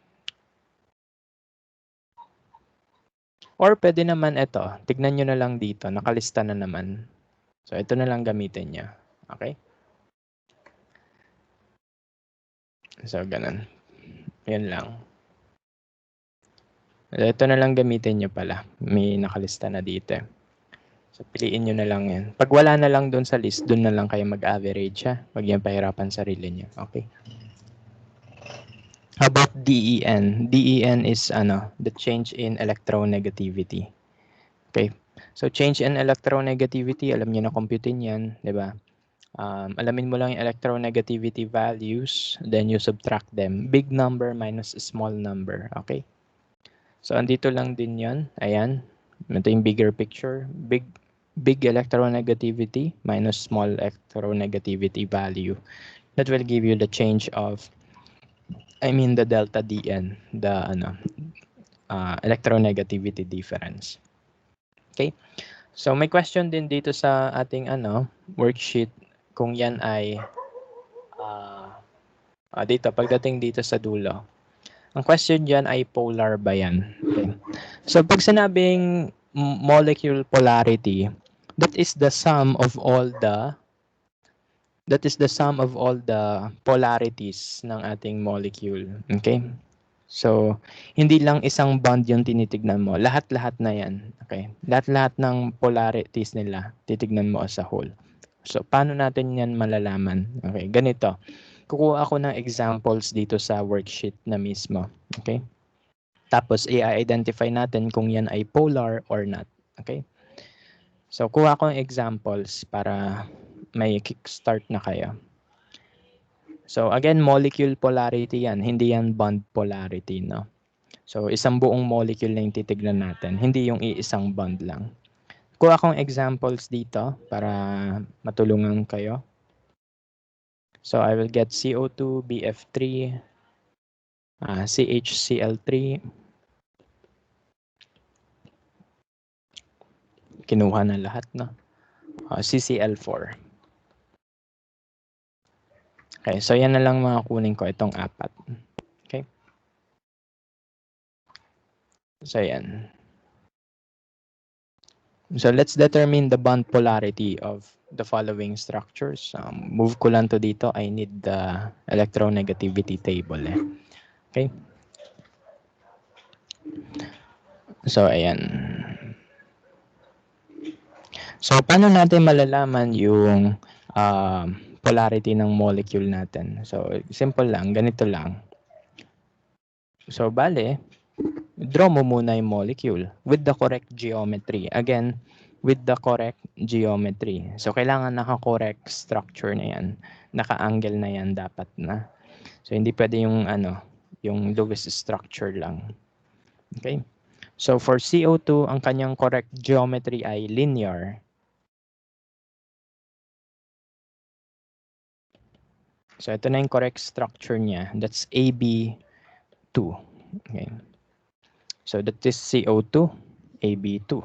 Or pwede naman ito. Tignan nyo na lang dito. Nakalista na naman. So, ito na lang gamitin nyo. Okay? So, ganun. Yan lang. Ito na lang gamitin nyo pala. May nakalista na dito. So, piliin nyo na lang yan. Pag wala na lang doon sa list, doon na lang kayo mag-average. Huwag yung pahirapan sarili nyo. Okay? How about DEN? DEN is the change in electronegativity. Okay. So, change in electronegativity, alam nyo na computein yan. Diba? Alamin mo lang yung electronegativity values, then you subtract them. Big number minus small number. Okay? So, andito lang din yan. Ayan. Ito yung bigger picture. Big electronegativity minus small electronegativity value. That will give you the change of, the delta Dn, electronegativity difference. Okay? So may question din dito sa ating worksheet kung yan ay dito pagdating dito sa dulo. Ang question diyan ay polar ba yan? Okay. So pag sinabing molecule polarity, that is the sum of all the polarities ng ating molecule. Okay? So, hindi lang isang bond yung tinitignan mo. Lahat-lahat na yan. Okay? Lahat-lahat ng polarities nila, titignan mo as a whole. So, paano natin yan malalaman? Okay, ganito. Kukuha ako ng examples dito sa worksheet na mismo. Okay? Tapos, i-identify natin kung yan ay polar or not. Okay? So, kuha ko ng examples para may kickstart na kayo. So, again, molecule polarity yan. Hindi yan bond polarity, no? So, isang buong molecule na yung titignan natin. Hindi yung iisang bond lang. Kuha akong examples dito para matulungan kayo. So, I will get CO2, BF3, CHCl3. Kinuha na lahat, no? CCl4. Okay, so yan na lang mga kunin ko, itong apat. Okay? So, yan. So, let's determine the bond polarity of the following structures. Move ko lang to dito. I need the electronegativity table. Okay? So, ayan. So, paano natin malalaman yung polarity ng molecule natin? So, simple lang. Ganito lang. So, bale, draw mo muna yung molecule with the correct geometry. Again, with the correct geometry. So, kailangan naka-correct structure na yan. Naka-angle na yan dapat na. So, hindi pwede yung yung Lewis structure lang. Okay? So, for CO2, ang kanyang correct geometry ay linear. So, ito na yung correct structure niya. That's AB2. Okay. So, that is CO2, AB2.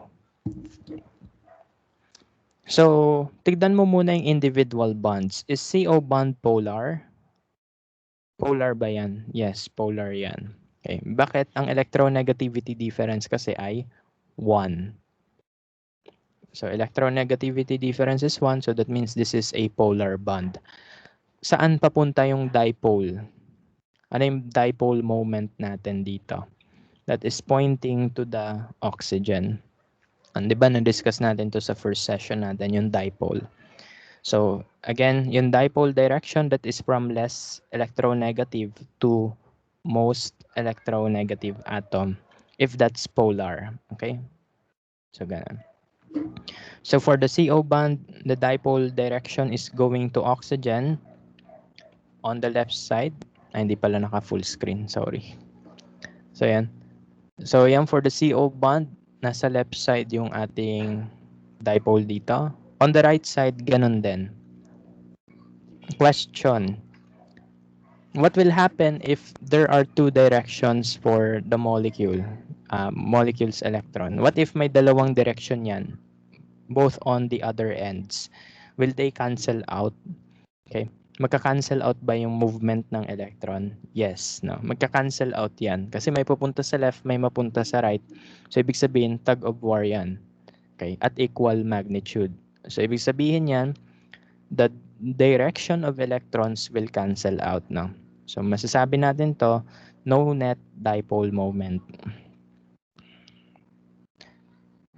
So, tignan mo muna yung individual bonds. Is CO bond polar? Polar ba yan? Yes, polar yan. Okay. Bakit? Ang electronegativity difference kasi ay 1. So, electronegativity difference is 1. So, that means this is a polar bond. Saan papunta yung dipole? Ano yung dipole moment natin dito? That is pointing to the oxygen. Di ba, na-discuss natin to sa first session natin, yung dipole. So, again, yung dipole direction, that is from less electronegative to most electronegative atom, if that's polar. Okay? So, ganun. So, for the CO bond, the dipole direction is going to oxygen on the left side. Ay, hindi pala naka-full screen. Sorry. So, yan. So, yan for the CO bond. Nasa left side yung ating dipole dito. On the right side, ganun din. Question. What will happen if there are two directions for the molecule's electron? What if may dalawang direction yan? Both on the other ends. Will they cancel out? Okay. Magka-cancel out ba yung movement ng electron? Yes, no. Magka-cancel out yan. Kasi may pupunta sa left, may mapunta sa right. So, ibig sabihin, tug of war yan. Okay. At equal magnitude. So, ibig sabihin yan, the direction of electrons will cancel out, no. So, masasabi natin to, no net dipole moment.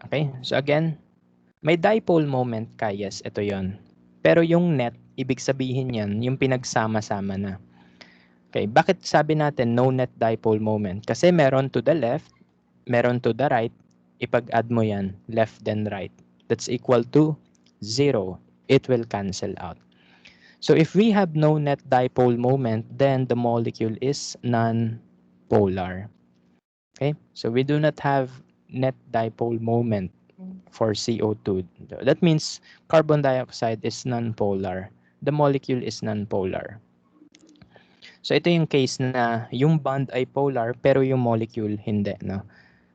Okay. So, again, may dipole moment ka, yes, ito yon. Pero yung net, ibig sabihin yan, yung pinagsama-sama na. Okay, bakit sabi natin no net dipole moment? Kasi meron to the left, meron to the right, ipag-add mo yan, left then right. That's equal to 0. It will cancel out. So if we have no net dipole moment, then the molecule is non-polar. Okay, so we do not have net dipole moment for CO2. That means carbon dioxide is non-polar. The molecule is non-polar. So ito yung case na yung bond ay polar pero yung molecule hindi, no?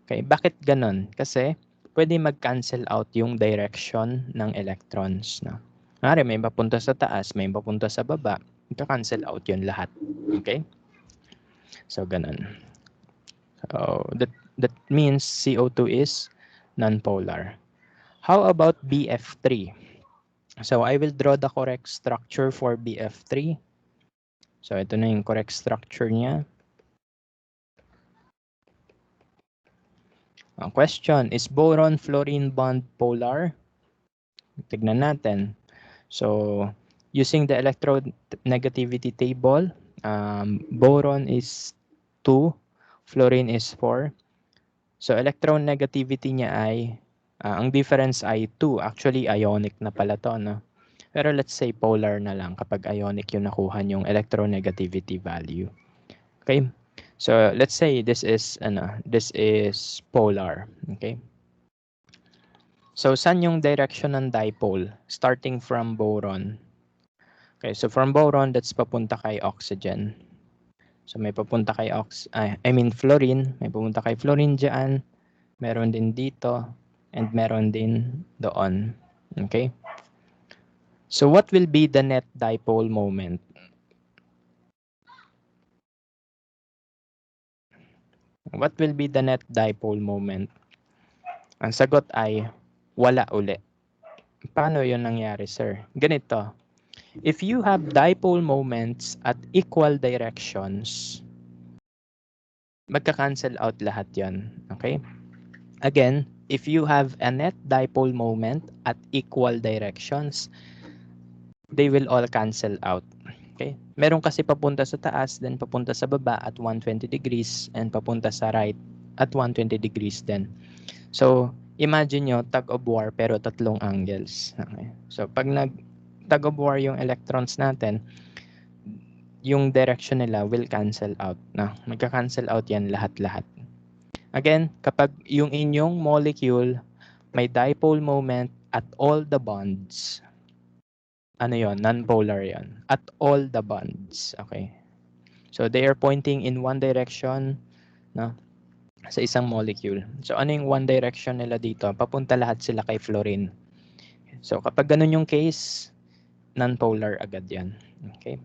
Okay, bakit ganon? Kasi pwede mag-cancel out yung direction ng electrons, no? Kunwari, may papunta sa taas, may papunta sa baba, ika-cancel out yun lahat. Okay? So ganon. So that means CO2 is nonpolar. How about BF3? So I will draw the correct structure for BF3. So ito na yung correct structure niya. Ang question, is boron-fluorine bond polar? Tignan natin. So using the electronegativity table, boron is 2, fluorine is 4. So electronegativity niya ay, ang difference ay 2. Actually, ionic na pala to, no? Pero let's say polar na lang kapag ionic yung nakuha yung electronegativity value. Okay? So let's say this is polar, okay? So saan yung direction ng dipole starting from boron? Okay, so from boron that's papunta kay oxygen. So may papunta kay fluorine, may papunta kay fluorine diyan, meron din dito and meron din doon. Okay? So what will be the net dipole moment? What will be the net dipole moment? Ang sagot ay wala uli. Paano 'yon nangyari, sir? Ganito. If you have dipole moments at equal directions, magka-cancel out lahat 'yon. Okay? Again, if you have a net dipole moment at equal directions, they will all cancel out. Okay? Meron kasi papunta sa taas, then papunta sa baba at 120 degrees, and papunta sa right at 120 degrees din. So, imagine nyo, tug of war pero tatlong angles. Okay? So, pag tug of war yung electrons natin, yung direction nila will cancel out. No? Magka-cancel out yan lahat-lahat. Again, kapag yung inyong molecule may dipole moment at all the bonds, ano yon, non-polar yon, at all the bonds. Okay? So, they are pointing in one direction, no? Sa isang molecule. So, ano yung one direction nila dito? Papunta lahat sila kay fluorine. So, kapag ganun yung case, non-polar agad yan. Okay?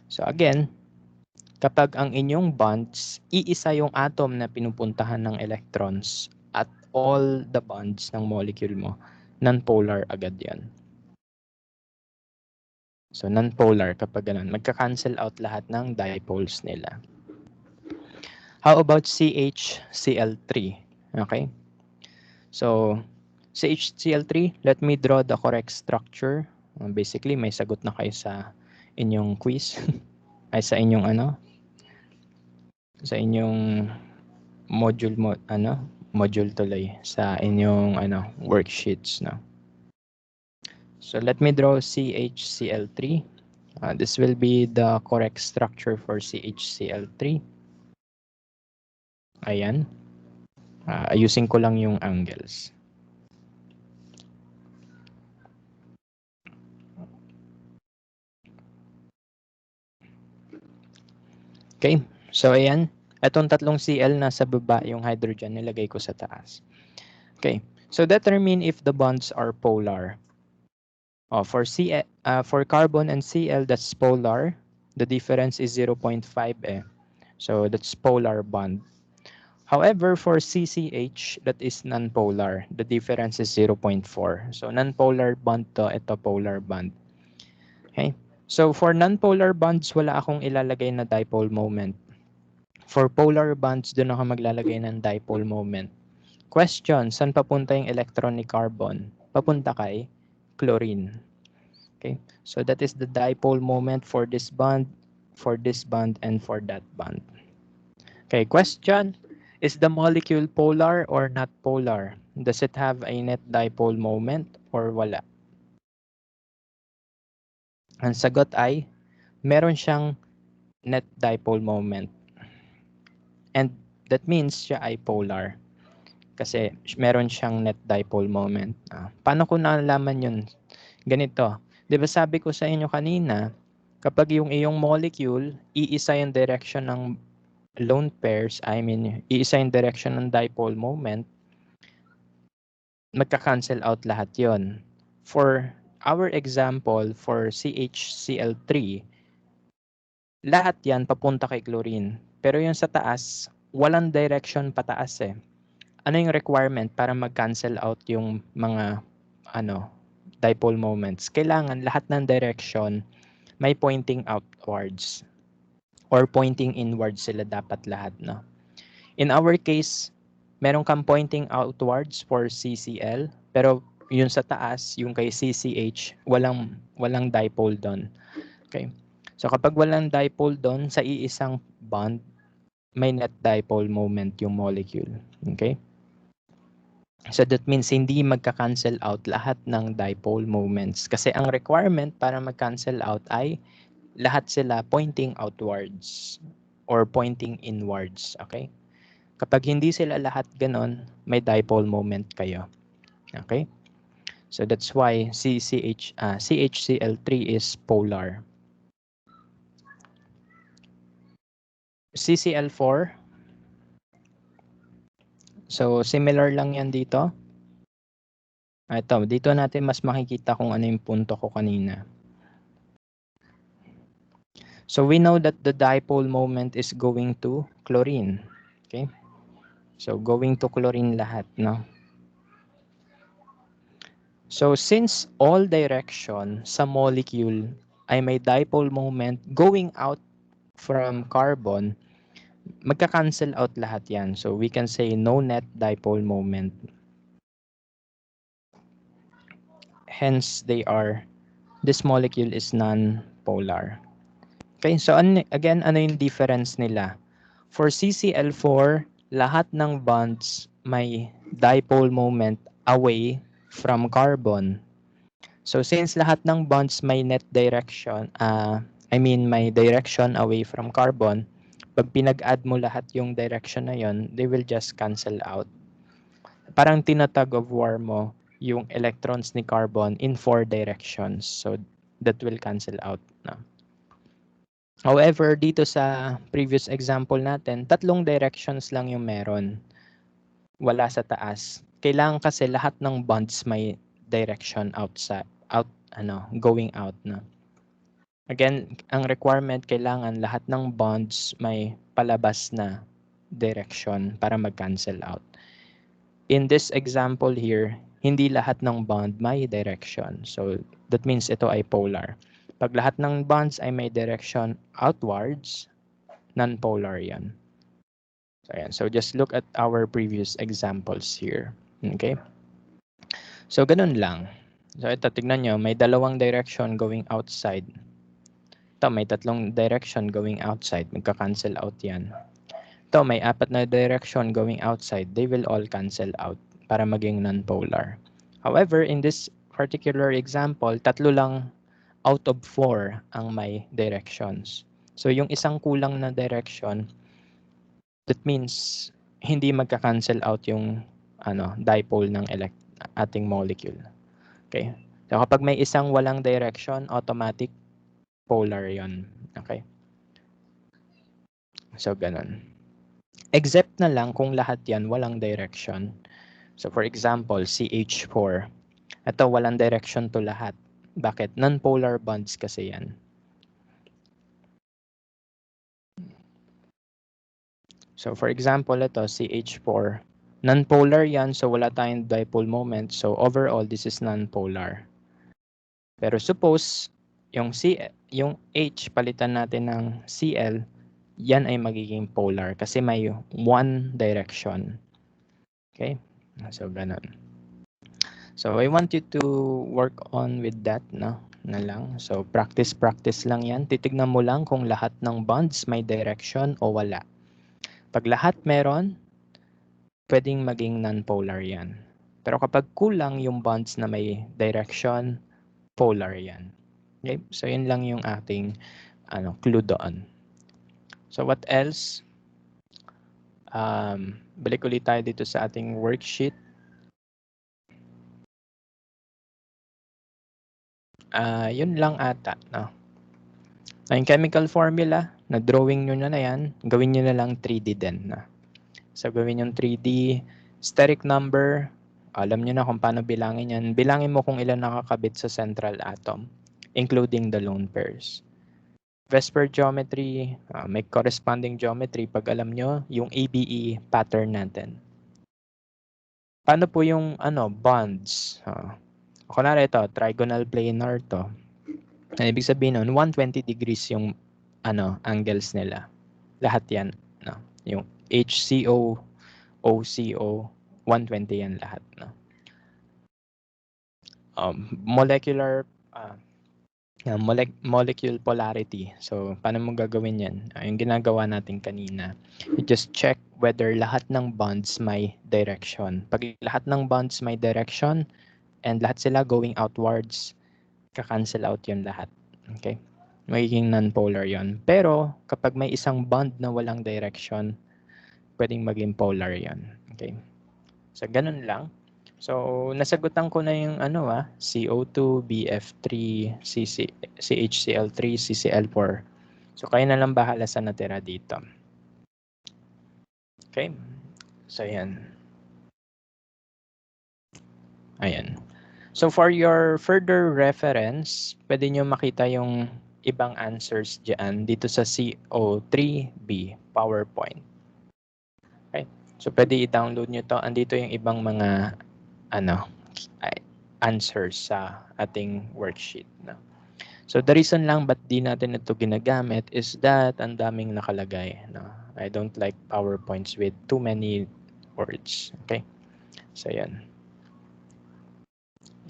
So, again, kapag ang inyong bonds, iisa yung atom na pinupuntahan ng electrons at all the bonds ng molecule mo, non-polar agad yan. So, non-polar kapag ganun. Magka-cancel out lahat ng dipoles nila. How about CHCl3? Okay? So, CHCl3, let me draw the correct structure. Basically, may sagot na kayo sa inyong quiz. Ay, sa inyong sa inyong module tuloy sa inyong worksheets, no? So let me draw CHCl3. This will be the correct structure for CHCl3. Ayan. Ayusin ko lang yung angles. Okay. So ayan. Itong tatlong Cl nasa baba, yung hydrogen nilagay ko sa taas. Okay. So determine if the bonds are polar. For carbon and Cl, that's polar. The difference is 0.5 eh. So that's polar bond. However, for CCH, that is non-polar. The difference is 0.4. So non-polar bond to, ito polar bond. Okay? So for non-polar bonds, wala akong ilalagay na dipole moment. For polar bonds, doon ako maglalagay ng dipole moment. Question, saan papunta yung electron ni carbon? Papunta kay chlorine. Okay, so that is the dipole moment for this bond, and for that bond. Okay, question, is the molecule polar or not polar? Does it have a net dipole moment or wala? Ang sagot ay, meron siyang net dipole moment. And that means siya ay polar. Kasi meron siyang net dipole moment. Paano ko nalaman yun? Ganito. Di ba sabi ko sa inyo kanina, Kapag yung iyong molecule, iisa yung direction ng lone pairs, iisa yung direction ng dipole moment, magka-cancel out lahat yon. For our example, for CHCl3, lahat yan papunta kay chlorine. Pero yung sa taas, walang direction pataas eh. Ano yung requirement para mag-cancel out yung mga dipole moments? Kailangan lahat ng direction may pointing outwards or pointing inwards sila dapat lahat, no? In our case, meron kang pointing outwards for CCl, pero yun sa taas, yung kay CCH, walang dipole doon. Okay? So kapag walang dipole doon sa iisang bond, may net dipole moment yung molecule. Okay? So that means hindi magka-cancel out lahat ng dipole moments kasi ang requirement para mag-cancel out ay lahat sila pointing outwards or pointing inwards. Okay? Kapag hindi sila lahat ganon, may dipole moment kayo. Okay? So that's why CHCl3 is polar. CCl4, so similar lang yan dito. Ito, dito natin mas makikita kung ano yung punto ko kanina. So we know that the dipole moment is going to chlorine. Okay? So going to chlorine lahat, no? So since all direction sa molecule ay may dipole moment going out from carbon, magka-cancel out lahat yan. So we can say no net dipole moment. Hence, this molecule is non-polar. Okay, so again, ano yung difference nila? For CCl4, lahat ng bonds may dipole moment away from carbon. So since lahat ng bonds may net direction, may direction away from carbon, pag pinag-add mo lahat yung direction na yon, they will just cancel out. Parang tinatag of war mo yung electrons ni carbon in 4 directions. So that will cancel out. No? However, dito sa previous example natin, 3 directions lang yung meron. Wala sa taas. Kailangan kasi lahat ng bonds may direction going out na. Again, ang requirement kailangan lahat ng bonds may palabas na direction para mag-cancel out. In this example here, hindi lahat ng bond may direction. So that means ito ay polar. Pag lahat ng bonds ay may direction outwards, non-polar yan. So, ayan. So just look at our previous examples here. Okay? So ganun lang. So ito, tignan nyo, may dalawang direction going outside. Ito, may 3 direction going outside. Magka-cancel out yan. Ito, may 4 na direction going outside. They will all cancel out para maging non-polar. However, in this particular example, 3 lang out of 4 ang may directions. So yung isang kulang na direction, that means hindi magka-cancel out yung dipole ng ating molecule. Okay? So kapag may isang walang direction, automatic polar yon. Okay? So ganun. Except na lang kung lahat yan walang direction. So for example, CH4. Ito walang direction to lahat. Bakit? Non-polar bonds kasi yan. So for example, ito CH4. Non-polar yan, so wala tayong dipole moment. So overall, this is non-polar. Pero suppose, yung H palitan natin ng Cl, yan ay magiging polar kasi may one direction. Okay? So, ganun. So, I want you to work on with that, no? Na lang. So, practice lang yan. Titignan mo lang kung lahat ng bonds may direction o wala. Pag lahat meron, pwedeng maging non-polar yan. Pero kapag kulang yung bonds na may direction, polar yan. Okay? So, yun lang yung ating clue doon. So, what else? Balik ulit tayo dito sa ating worksheet. Yun lang ata, no? Yung chemical formula, na drawing nyo na yan, gawin nyo na lang 3D din. So, gawin yung 3D. Steric number, alam nyo na kung paano bilangin yan. Bilangin mo kung ilan nakakabit sa central atom, including the lone pairs. Vesper geometry, may corresponding geometry pag alam nyo yung ABE pattern natin. Paano po yung bonds? Kunwari ito, trigonal planar to. Ibig sabihin nun, 120 degrees yung angles nila. Lahat yan. No? Yung HCO, OCO, 120 yan lahat. No? Molecular molecule polarity. So, paano mo gagawin yan? Yung ginagawa natin kanina. You just check whether lahat ng bonds may direction. Pag lahat ng bonds may direction and lahat sila going outwards, ka-cancel out yun lahat. Okay? Magiging non-polar yon. Pero, kapag may isang bond na walang direction, pwedeng maging polar yon. Okay? So, ganun lang. So, nasagutan ko na yung CO2, BF3, CHCl3, CCl4. So, kayo na lang bahala sa natira dito. Okay? So, yan. Ayan. So, for your further reference, pwede nyo makita yung ibang answers dyan dito sa CO3B PowerPoint. Okay? So, pwede i-download nyo to. Andito yung ibang mga answers sa ating worksheet. No? So, the reason lang ba't di natin ito ginagamit is that ang daming nakalagay. No? I don't like PowerPoints with too many words. Okay? So, yan.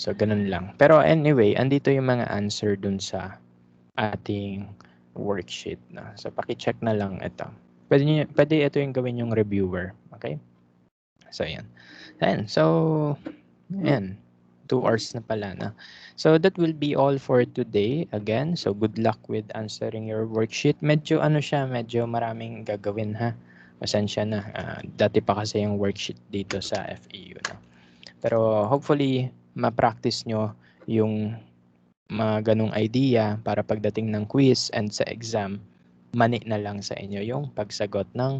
So, ganun lang. Pero anyway, andito yung mga answer dun sa ating worksheet. No? So, paki-check na lang ito. Pwede ito yung gawin yung reviewer. Okay? So, yan. Ayan. So, ayan. 2 hours na pala. No? So, that will be all for today. Again, so good luck with answering your worksheet. Medyo medyo maraming gagawin ha. Pasensya na. Dati pa kasi yung worksheet dito sa FEU. No? Pero hopefully, ma-practice nyo yung mga ganong idea para pagdating ng quiz and sa exam, mani na lang sa inyo yung pagsagot ng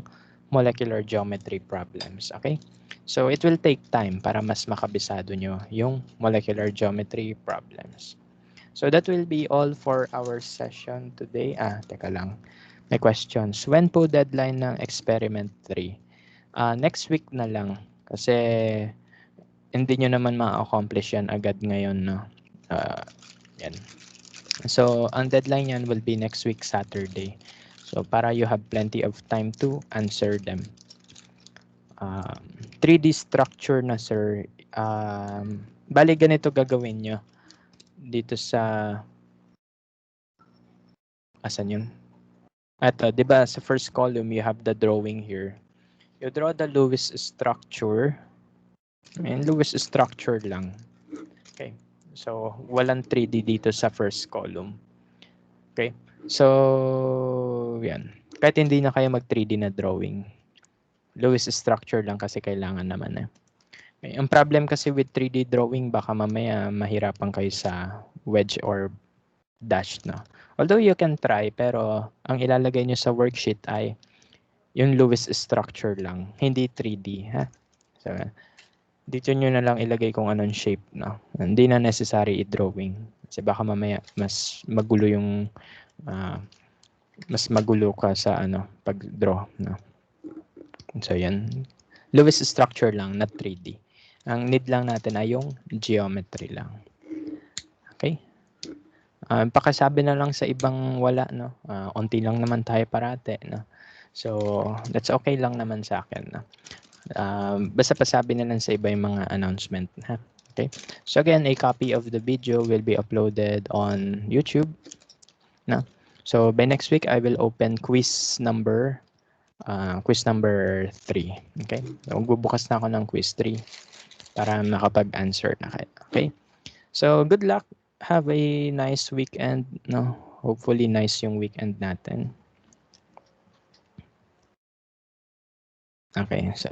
molecular geometry problems. Okay? So, it will take time para mas makabisado nyo yung molecular geometry problems. So, that will be all for our session today. Teka lang. May questions. When po deadline ng experiment 3? Next week na lang. Kasi, hindi nyo naman ma-accomplish yan agad ngayon. No? Yan. So, ang deadline yan will be next week, Saturday. So, para you have plenty of time to answer them. 3D structure na, sir. Bali, ganito gagawin nyo. Dito sa... Asan yun? Ito, di ba sa first column, you have the drawing here. You draw the Lewis structure. And Lewis structure lang. Okay. So, walang 3D dito sa first column. Okay. So, yan. Kahit hindi na kayo mag 3D na drawing. Lewis structure lang kasi kailangan naman. Okay. Ang problem kasi with 3D drawing, baka mamaya mahirapan kayo sa wedge or dash. No? Although you can try, pero ang ilalagay nyo sa worksheet ay yung Lewis structure lang. Hindi 3D. Ha? So, dito nyo na lang ilagay kung anong shape. No? Hindi na necessary i-drawing. Kasi baka mamaya mas magulo yung mas magulo ka sa pag-draw. No? So, yan. Lewis structure lang, not 3D. Ang need lang natin ay yung geometry lang. Okay? Pakisabi na lang sa ibang wala. No? Unti lang naman tayo parate. No? So, that's okay lang naman sa akin. No? Basta pasabi na lang sa iba yung mga announcement. Ha? Okay? So again, a copy of the video will be uploaded on YouTube. No? So by next week, I will open quiz number 3. Okay? So, bubukas na ako ng quiz 3 para makapag-answer na kayo. Okay? So good luck. Have a nice weekend. No? Hopefully nice yung weekend natin. Okay, so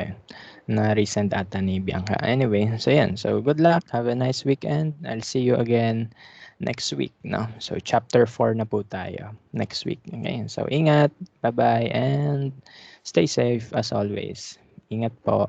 Na resend ata ni Bianca. Anyway, so yan. So good luck. Have a nice weekend. I'll see you again next week, no? So chapter 4 na po tayo next week. Okay? So ingat. Bye-bye and stay safe as always. Ingat po.